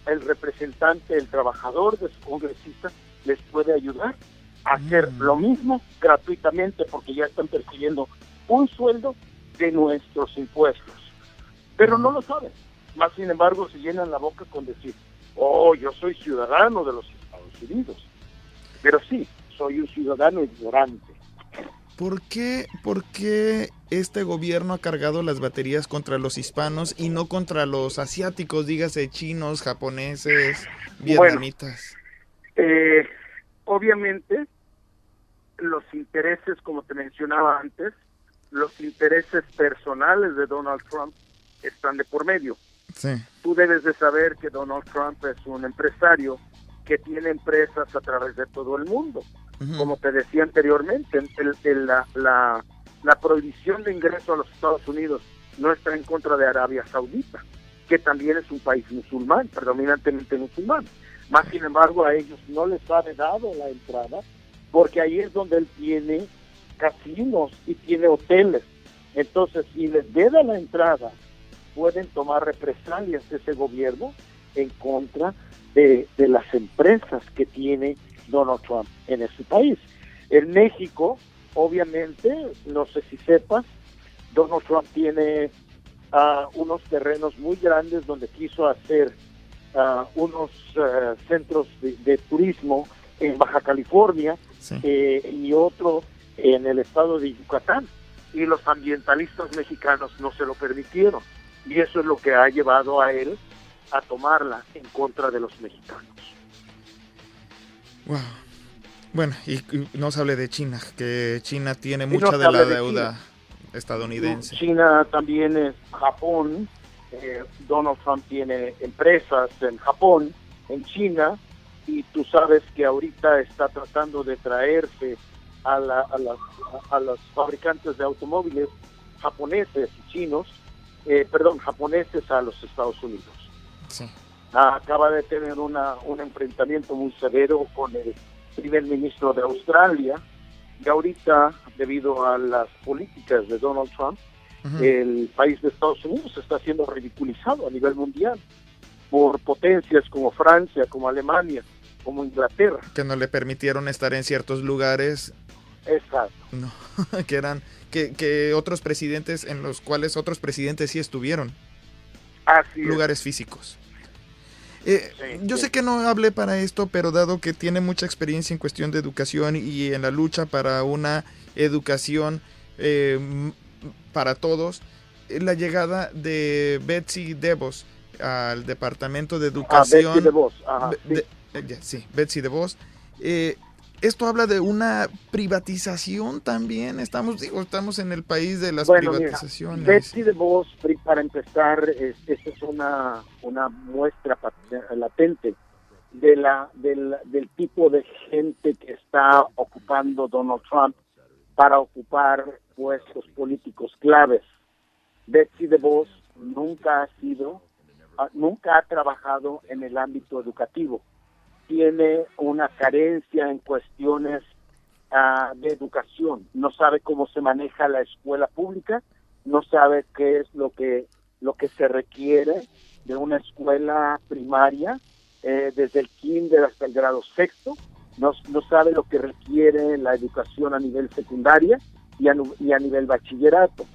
B: el representante, el trabajador de su congresista les puede ayudar a hacer lo mismo gratuitamente, porque ya están percibiendo un sueldo de nuestros impuestos. Pero no lo saben. Más sin embargo, se llenan la boca con decir, oh, yo soy ciudadano de los Estados Unidos. Pero sí, soy un ciudadano ignorante.
A: ¿Por qué este gobierno ha cargado las baterías contra los hispanos y no contra los asiáticos, dígase chinos, japoneses, vietnamitas?
B: Bueno, obviamente, los intereses, como te mencionaba antes, los intereses personales de Donald Trump están de por medio.
A: Sí. Tú
B: debes de saber que Donald Trump es un empresario que tiene empresas a través de todo el mundo. Uh-huh. Como te decía anteriormente, la prohibición de ingreso a los Estados Unidos no está en contra de Arabia Saudita, que también es un país musulmán, predominantemente musulmán. Más sin embargo, a ellos no les ha dado la entrada, porque ahí es donde él tiene casinos y tiene hoteles. Entonces, si les veda la entrada, pueden tomar represalias de ese gobierno en contra de las empresas que tiene Donald Trump en ese país. En México, obviamente, no sé si sepas, Donald Trump tiene unos terrenos muy grandes donde quiso hacer unos centros de turismo en Baja California, sí, y otro en el estado de Yucatán, y los ambientalistas mexicanos no se lo permitieron, y eso es lo que ha llevado a él a tomarla en contra de los mexicanos.
A: Wow. Bueno, y no se hable de China, que China tiene mucha de la deuda estadounidense.
B: China también es Japón. Donald Trump tiene empresas en Japón, en China, y tú sabes que ahorita está tratando de traerse a los fabricantes de automóviles japoneses y chinos, japoneses a los Estados Unidos.
A: Sí.
B: Acaba de tener un enfrentamiento muy severo con el primer ministro de Australia, y ahorita, debido a las políticas de Donald Trump, uh-huh, el país de Estados Unidos está siendo ridiculizado a nivel mundial por potencias como Francia, como Alemania, como Inglaterra.
A: Que no le permitieron estar en ciertos lugares.
B: Exacto.
A: No, que otros presidentes, en los cuales otros presidentes sí estuvieron.
B: Así
A: lugares
B: es.
A: Físicos. Yo sé que no hablé para esto, pero dado que tiene mucha experiencia en cuestión de educación y en la lucha para una educación para todos, la llegada de Betsy DeVos al Departamento de Educación.
B: Betsy DeVos, ajá,
A: sí, Betsy DeVos. Esto habla de una privatización también. Estamos en el país de las privatizaciones.
B: Mira, Betsy DeVos, para empezar, esta es una muestra latente del tipo de gente que está ocupando Donald Trump para ocupar puestos políticos claves. Betsy DeVos nunca ha trabajado en el ámbito educativo. Tiene una carencia en cuestiones de educación. No sabe cómo se maneja la escuela pública, no sabe qué es lo que se requiere de una escuela primaria, desde el kinder hasta el grado sexto. No sabe lo que requiere la educación a nivel secundaria y a nivel bachillerato.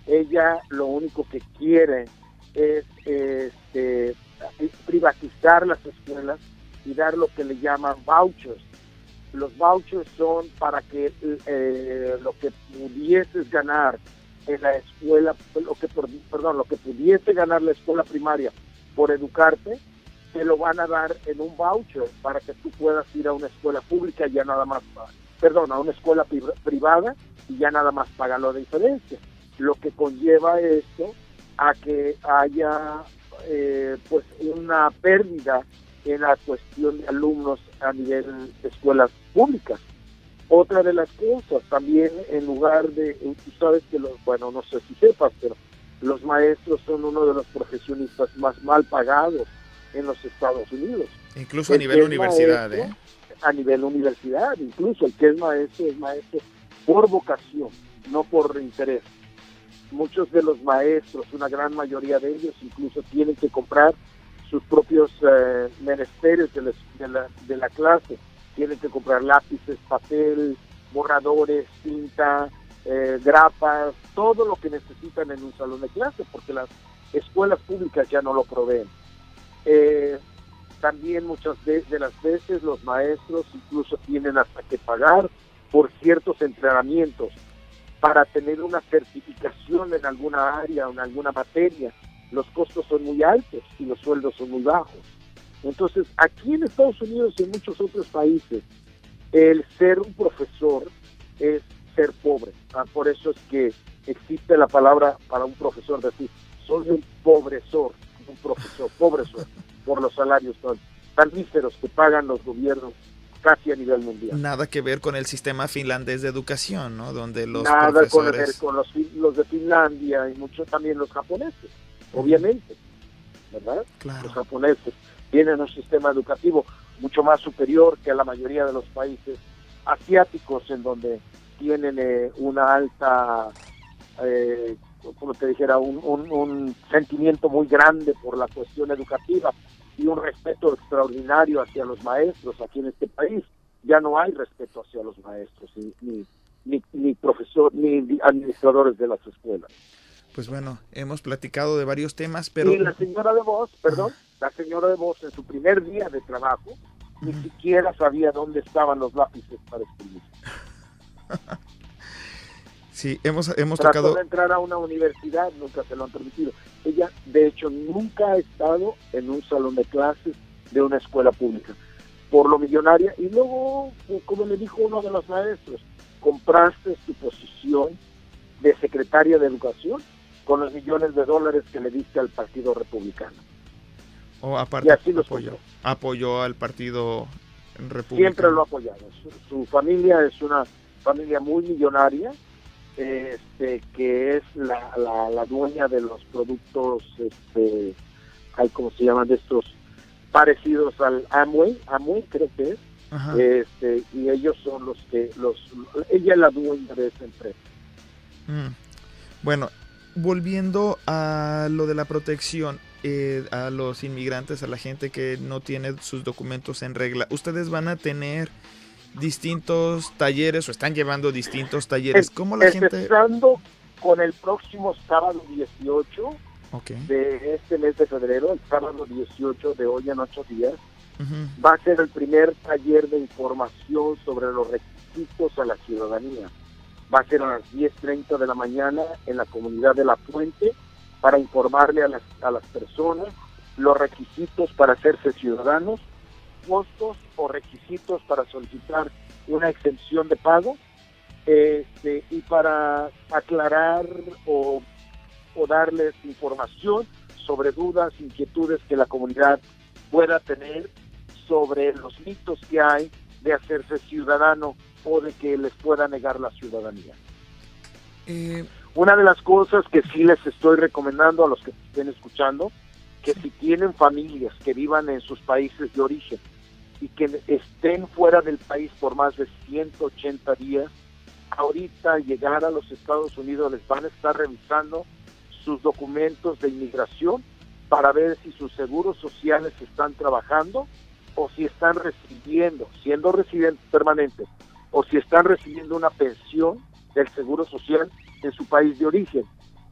B: Ella lo único que quiere es privatizar las escuelas y dar lo que le llaman vouchers. Los vouchers son para que lo que pudieses ganar en la escuela, lo que pudiese ganar la escuela primaria por educarte, te lo van a dar en un voucher para que tú puedas ir a una escuela pública y ya nada más, a una escuela privada y ya nada más pagar la diferencia. Lo que conlleva esto a que haya pues una pérdida en la cuestión de alumnos a nivel de escuelas públicas. Otra de las cosas, también en lugar de, tú sabes que no sé si sepas, pero los maestros son uno de los profesionistas más mal pagados en los Estados Unidos.
A: Incluso a nivel universidad,
B: maestro, a nivel universidad, incluso el que es maestro por vocación, no por interés. Muchos de los maestros, una gran mayoría de ellos, incluso tienen que comprar sus propios menesteres de la clase. Tienen que comprar lápices, papel, borradores, tinta, grapas, todo lo que necesitan en un salón de clase, porque las escuelas públicas ya no lo proveen. También muchas de las veces los maestros incluso tienen hasta que pagar por ciertos entrenamientos para tener una certificación en alguna área o en alguna materia. Los costos son muy altos y los sueldos son muy bajos. Entonces, aquí en Estados Unidos y en muchos otros países, el ser un profesor es ser pobre. Por eso es que existe la palabra para un profesor decir, soy un pobresor, por los salarios tan míseros que pagan los gobiernos casi a nivel mundial.
A: Nada que ver con el sistema finlandés de educación, ¿no? Donde los
B: Nada
A: profesores...
B: con los de Finlandia y mucho también los japoneses, obviamente, ¿verdad?
A: Claro.
B: Los japoneses tienen un sistema educativo mucho más superior que a la mayoría de los países asiáticos, en donde tienen una alta, como te dijera, un sentimiento muy grande por la cuestión educativa y un respeto extraordinario hacia los maestros. Aquí en este país ya no hay respeto hacia los maestros, ni profesor, ni administradores de las escuelas.
A: Pues bueno, hemos platicado de varios temas, pero...
B: Y la señora DeVos, en su primer día de trabajo, ni siquiera sabía dónde estaban los lápices para escribir.
A: Sí, hemos
B: Trató
A: tocado...
B: de entrar a una universidad, nunca se lo han permitido. Ella, de hecho, nunca ha estado en un salón de clases de una escuela pública, por lo millonaria. Y luego, como le dijo uno de los maestros, compraste tu posición de secretaria de Educación con los millones de dólares que le diste al Partido Republicano.
A: Aparte,
B: y así
A: apoyó al Partido Republicano.
B: Siempre lo ha apoyado. Su familia es una familia muy millonaria, que es la dueña de los productos, ¿cómo se llaman? De estos parecidos al Amway creo que es.
A: Ajá.
B: Y ellos son ella es la dueña de esa empresa.
A: Bueno, volviendo a lo de la protección a los inmigrantes, a la gente que no tiene sus documentos en regla, ustedes van a tener distintos talleres o están llevando distintos talleres. ¿Cómo la gente...?
B: Empezando con el próximo sábado 18,
A: Okay.
B: de este mes de febrero, el sábado 18 de hoy en 8 días,
A: Uh-huh.
B: va a ser el primer taller de información sobre los requisitos a la ciudadanía. Va a ser a las 10:30 de la mañana en la comunidad de La Puente para informarle a las personas los requisitos para hacerse ciudadanos, costos o requisitos para solicitar una exención de pago, y para aclarar o darles información sobre dudas, inquietudes que la comunidad pueda tener sobre los mitos que hay de hacerse ciudadano o de que les pueda negar la ciudadanía. Una de las cosas que sí les estoy recomendando a los que estén escuchando, que si tienen familias que vivan en sus países de origen y que estén fuera del país por más de 180 días, ahorita llegar a los Estados Unidos les van a estar revisando sus documentos de inmigración para ver si sus seguros sociales están trabajando o si están recibiendo, siendo residentes permanentes, o si están recibiendo una pensión del seguro social en su país de origen,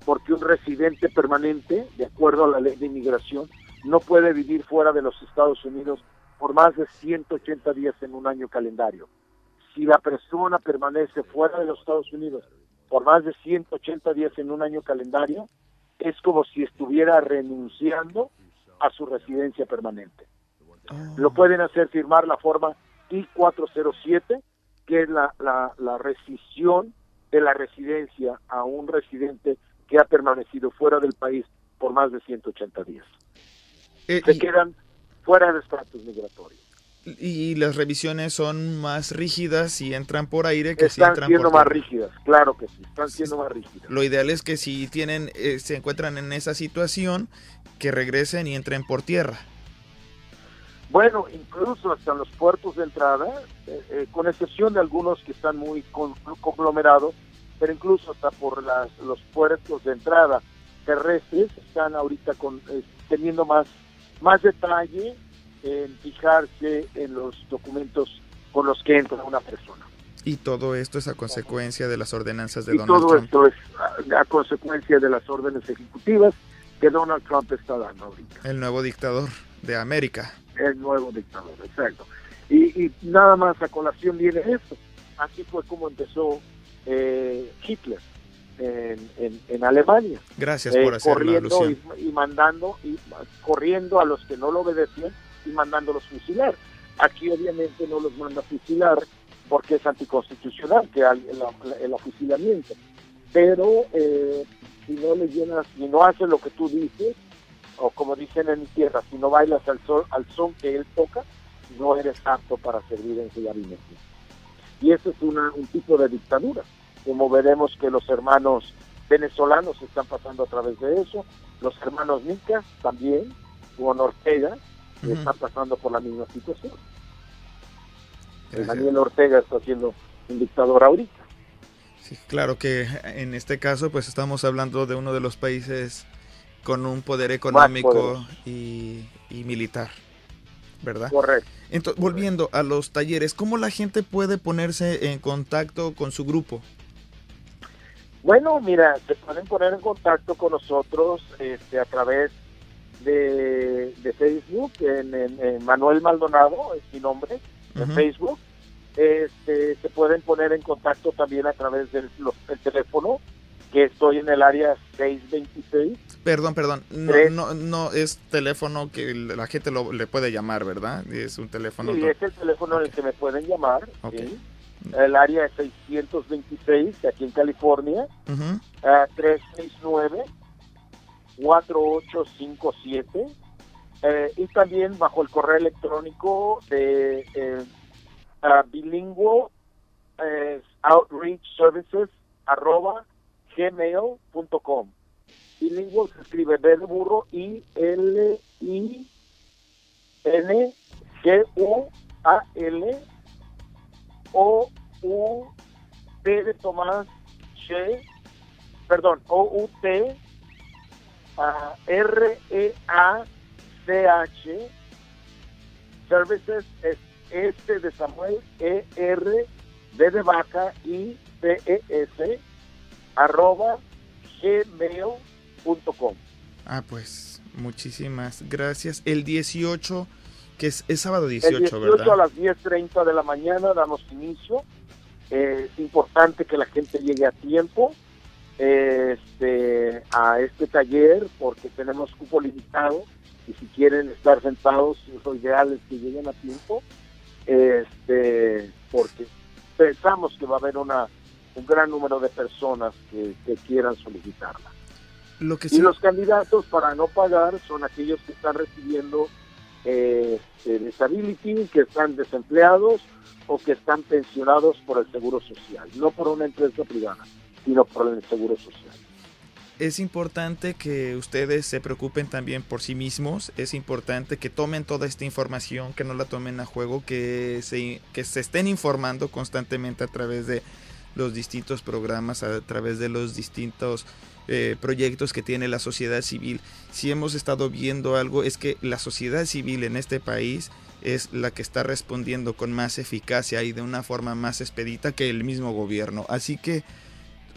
B: porque un residente permanente, de acuerdo a la ley de inmigración, no puede vivir fuera de los Estados Unidos por más de 180 días en un año calendario. Si la persona permanece fuera de los Estados Unidos por más de 180 días en un año calendario, es como si estuviera renunciando a su residencia permanente. Lo pueden hacer firmar la forma I-407, que es la rescisión de la residencia a un residente que ha permanecido fuera del país por más de 180 días. Se quedan fuera de estatus migratorio.
A: Y las revisiones son más rígidas si entran por aire que si
B: están
A: entran
B: siendo
A: por
B: más
A: tierra.
B: rígidas, claro que sí, están siendo más rígidas.
A: Lo ideal es que si tienen, se encuentran en esa situación, que regresen y entren por tierra.
B: Bueno, incluso hasta los puertos de entrada, con excepción de algunos que están muy conglomerados, pero incluso hasta por los puertos de entrada terrestres están ahorita teniendo más detalle en fijarse en los documentos con los que entra una persona.
A: Y todo esto es a consecuencia de las ordenanzas de Donald Trump.
B: Y todo esto es a consecuencia de las órdenes ejecutivas que Donald Trump está dando ahorita.
A: El nuevo dictador de América.
B: El nuevo dictador, exacto. Y nada más a colación viene esto. Así fue como empezó Hitler en Alemania.
A: Gracias por hacer la alusión.
B: Corriendo a los que no lo obedecían y mandándolos fusilar. Aquí obviamente no los manda a fusilar porque es anticonstitucional que el afusilamiento. Pero si no le llenas, si no haces lo que tú dices, o como dicen en mi tierra, si no bailas al son que él toca, no eres apto para servir en su gabinete. Y eso es un tipo de dictadura, como veremos que los hermanos venezolanos están pasando a través de eso, los hermanos Nicas también, con Ortega, están pasando por la misma situación. Daniel Ortega está siendo un dictador ahorita.
A: Sí, claro que en este caso pues estamos hablando de uno de los países con un poder económico y militar, ¿verdad?
B: Correcto.
A: Entonces, volviendo a los talleres, ¿cómo la gente puede ponerse en contacto con su grupo?
B: Bueno, mira, se pueden poner en contacto con nosotros a través de Facebook, en Manuel Maldonado, es mi nombre, en Facebook. Se pueden poner en contacto también a través del teléfono, que estoy en el área 626.
A: Perdón, no es teléfono que la gente le puede llamar, ¿verdad? Es un teléfono.
B: Sí, es el teléfono en el que me pueden llamar. ¿Sí? El área es 626, aquí en California, 369-4857, y también bajo el correo electrónico de bilingual outreach services @gmail.com. Bilingual se escribe B de burro ILINGUAL de Tomás REACH services es S de Samuel ER D de vaca IPES @gmail.com.
A: Pues muchísimas gracias. El 18, que es sábado 18,
B: el 18
A: ¿verdad?
B: A las 10:30 de la mañana damos inicio. Es importante que la gente llegue a tiempo a este taller, porque tenemos cupo limitado, y si quieren estar sentados, lo ideal es que lleguen a tiempo, porque pensamos que va a haber un gran número de personas que quieran solicitarla. Y los candidatos para no pagar son aquellos que están recibiendo disability, que están desempleados o que están pensionados por el Seguro Social, no por una empresa privada, sino por el Seguro Social.
A: Es importante que ustedes se preocupen también por sí mismos, es importante que tomen toda esta información, que no la tomen a juego, que se estén informando constantemente a través de los distintos programas, a través de los distintos proyectos que tiene la sociedad civil. Si hemos estado viendo algo, es que la sociedad civil en este país es la que está respondiendo con más eficacia y de una forma más expedita que el mismo gobierno. Así que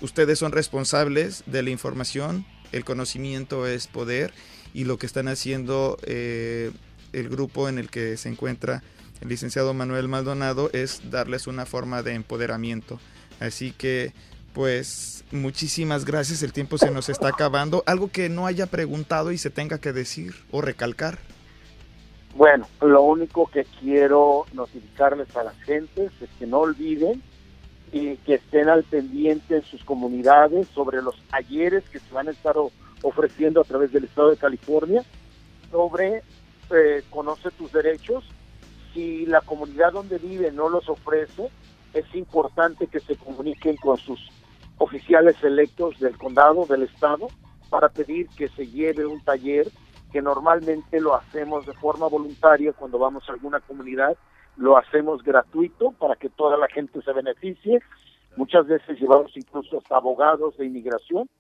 A: ustedes son responsables de la información, el conocimiento es poder, y lo que están haciendo el grupo en el que se encuentra el licenciado Manuel Maldonado es darles una forma de empoderamiento. Así que, pues, muchísimas gracias, el tiempo se nos está acabando. ¿Algo que no haya preguntado y se tenga que decir o recalcar?
B: Bueno, lo único que quiero notificarles a las gentes es que no olviden y que estén al pendiente en sus comunidades sobre los talleres que se van a estar ofreciendo a través del Estado de California sobre Conoce tus derechos. Si la comunidad donde vive no los ofrece, es importante que se comuniquen con sus oficiales electos del condado, del estado, para pedir que se lleve un taller, que normalmente lo hacemos de forma voluntaria cuando vamos a alguna comunidad. Lo hacemos gratuito para que toda la gente se beneficie. Muchas veces llevamos incluso hasta abogados de inmigración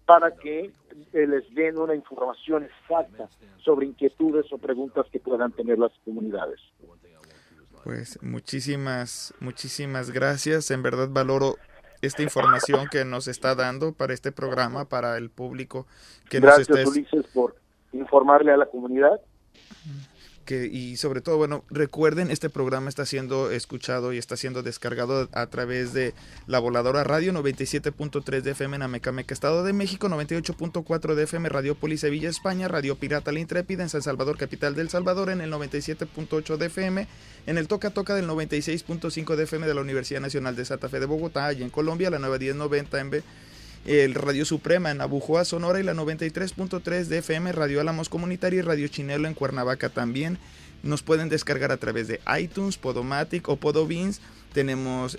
B: para que les den una información exacta sobre inquietudes o preguntas que puedan tener las comunidades.
A: Pues muchísimas gracias. En verdad valoro esta información que nos está dando para este programa, para el público que
B: gracias,
A: nos está...
B: Ulises, por informarle a la comunidad.
A: Y sobre todo, bueno, recuerden, este programa está siendo escuchado y está siendo descargado a través de La Voladora Radio, 97.3 de FM en Amecameca, Estado de México, 98.4 de FM Radiópolis, Sevilla, España, Radio Pirata La Intrépida en San Salvador, capital del Salvador, en el 97.8 de FM, en el Toca Toca del 96.5 de FM de la Universidad Nacional de Santa Fe de Bogotá, y en Colombia, la nueva 1090 en el Radio Suprema en Abujoa, Sonora, y la 93.3 de FM Radio Álamos Comunitaria y Radio Chinelo en Cuernavaca también. Nos pueden descargar a través de iTunes, Podomatic o Podbeans.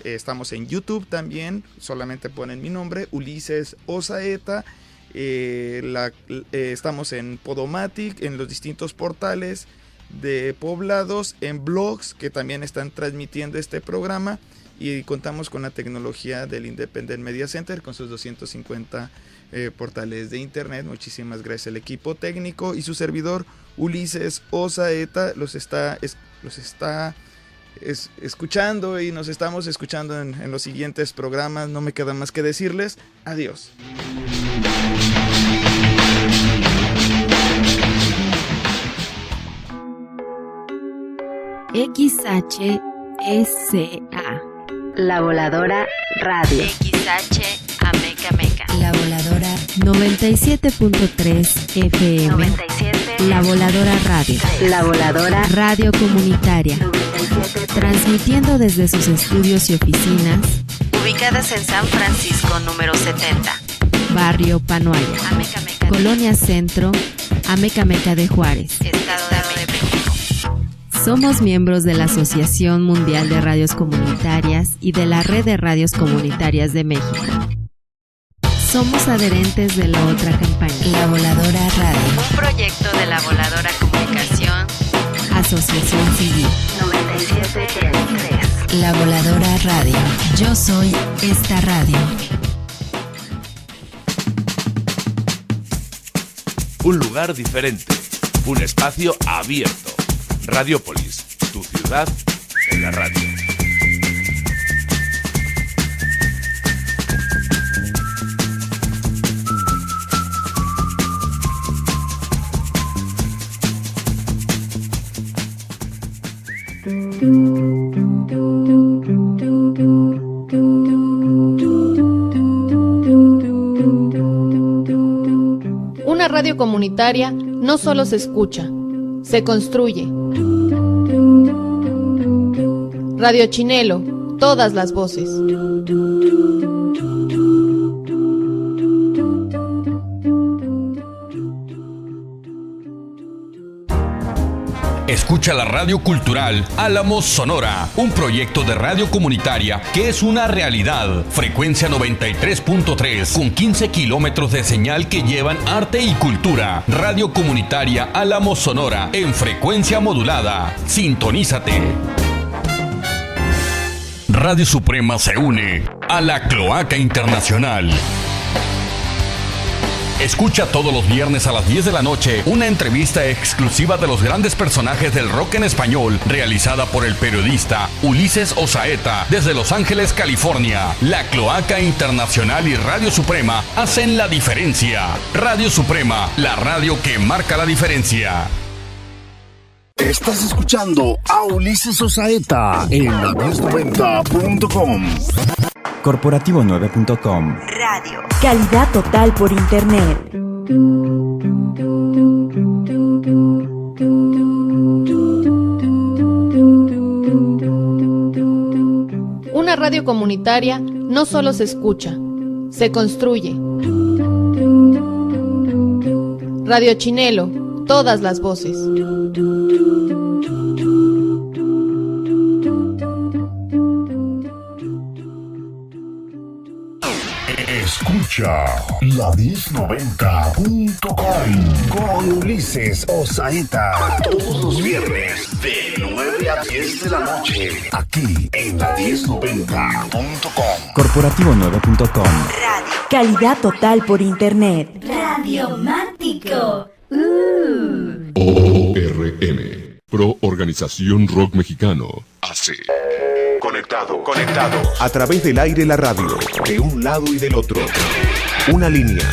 A: Estamos en YouTube también, solamente ponen mi nombre, Ulises Osaeta. Estamos en Podomatic, en los distintos portales de poblados, en blogs que también están transmitiendo este programa. Y contamos con la tecnología del Independent Media Center con sus 250 portales de internet. Muchísimas gracias al equipo técnico, y su servidor Ulises Osaeta los está escuchando, y nos estamos escuchando en los siguientes programas. No me queda más que decirles adiós.
C: XHSA La Voladora Radio.
D: XH Amecameca.
C: La Voladora 97.3 FM.
D: 97.
C: La Voladora Radio.
D: La Voladora
C: Radio Comunitaria.
D: 97.
C: Transmitiendo desde sus estudios y oficinas.
D: Ubicadas en San Francisco, número 70.
C: Barrio Panoaya.
D: Amecameca.
C: Colonia Centro. Amecameca de Juárez.
D: Estado de México.
C: Somos miembros de la Asociación Mundial de Radios Comunitarias y de la Red de Radios Comunitarias de México. Somos adherentes de la otra campaña, La Voladora Radio.
D: Un proyecto de La Voladora Comunicación.
C: Asociación Civil.
D: 97.3.
C: La Voladora Radio. Yo soy esta radio.
E: Un lugar diferente. Un espacio abierto. Radiópolis, tu ciudad en la radio.
F: Una radio comunitaria no solo se escucha, se construye. Radio Chinelo, todas las voces.
G: Escucha la radio cultural Álamos Sonora, un proyecto de radio comunitaria que es una realidad. Frecuencia 93.3 con 15 kilómetros de señal que llevan arte y cultura. Radio comunitaria Álamos Sonora en frecuencia modulada. Sintonízate. Radio Suprema se une a la Cloaca Internacional. Escucha todos los viernes a las 10 de la noche una entrevista exclusiva de los grandes personajes del rock en español, realizada por el periodista Ulises Osaeta desde Los Ángeles, California. La Cloaca Internacional y Radio Suprema hacen la diferencia. Radio Suprema, la radio que marca la diferencia.
H: Estás escuchando a Ulises Osaeta en la 1090.com.
I: Corporativo9.com.
J: Radio. Calidad total por internet.
F: Una radio comunitaria no solo se escucha, se construye. Radio Chinelo, todas las voces.
H: Escucha la 1090.com con Ulises Osaeta todos los viernes de 9 a 10 de la noche aquí en la 1090.com.
I: Corporativo9.com.
J: Radio. Calidad total por internet.
K: Radiomático.
L: ORM, Pro Organización Rock Mexicano, AC.
M: Conectado. A través del aire la radio, de un lado y del otro. Una línea.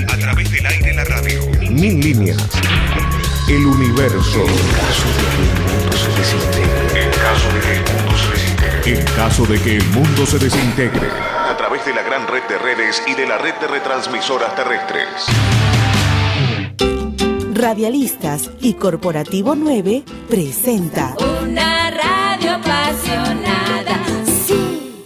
M: A través del aire la radio. 1000 líneas. El universo. En caso de que el mundo se desintegre. A través de la gran red de redes y de la red de retransmisoras terrestres.
J: Radialistas y Corporativo 9 presenta
K: una radio apasionada. Sí.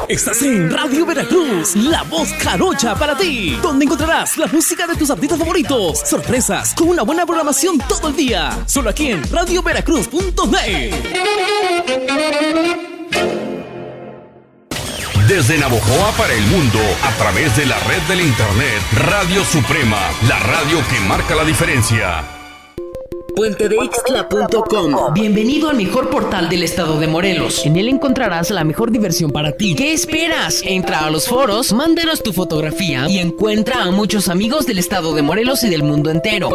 N: Estás en Radio Veracruz, la voz jarocha para ti, donde encontrarás la música de tus artistas favoritos, sorpresas con una buena programación todo el día, solo aquí en radioveracruz.net.
G: Desde Navojoa para el mundo, a través de la red del internet, Radio Suprema, la radio que marca la diferencia.
O: puentedeixtla.com. Bienvenido al mejor portal del estado de Morelos. En él encontrarás la mejor diversión para ti. ¿Qué esperas? Entra a los foros, mándanos tu fotografía y encuentra a muchos amigos del estado de Morelos y del mundo entero.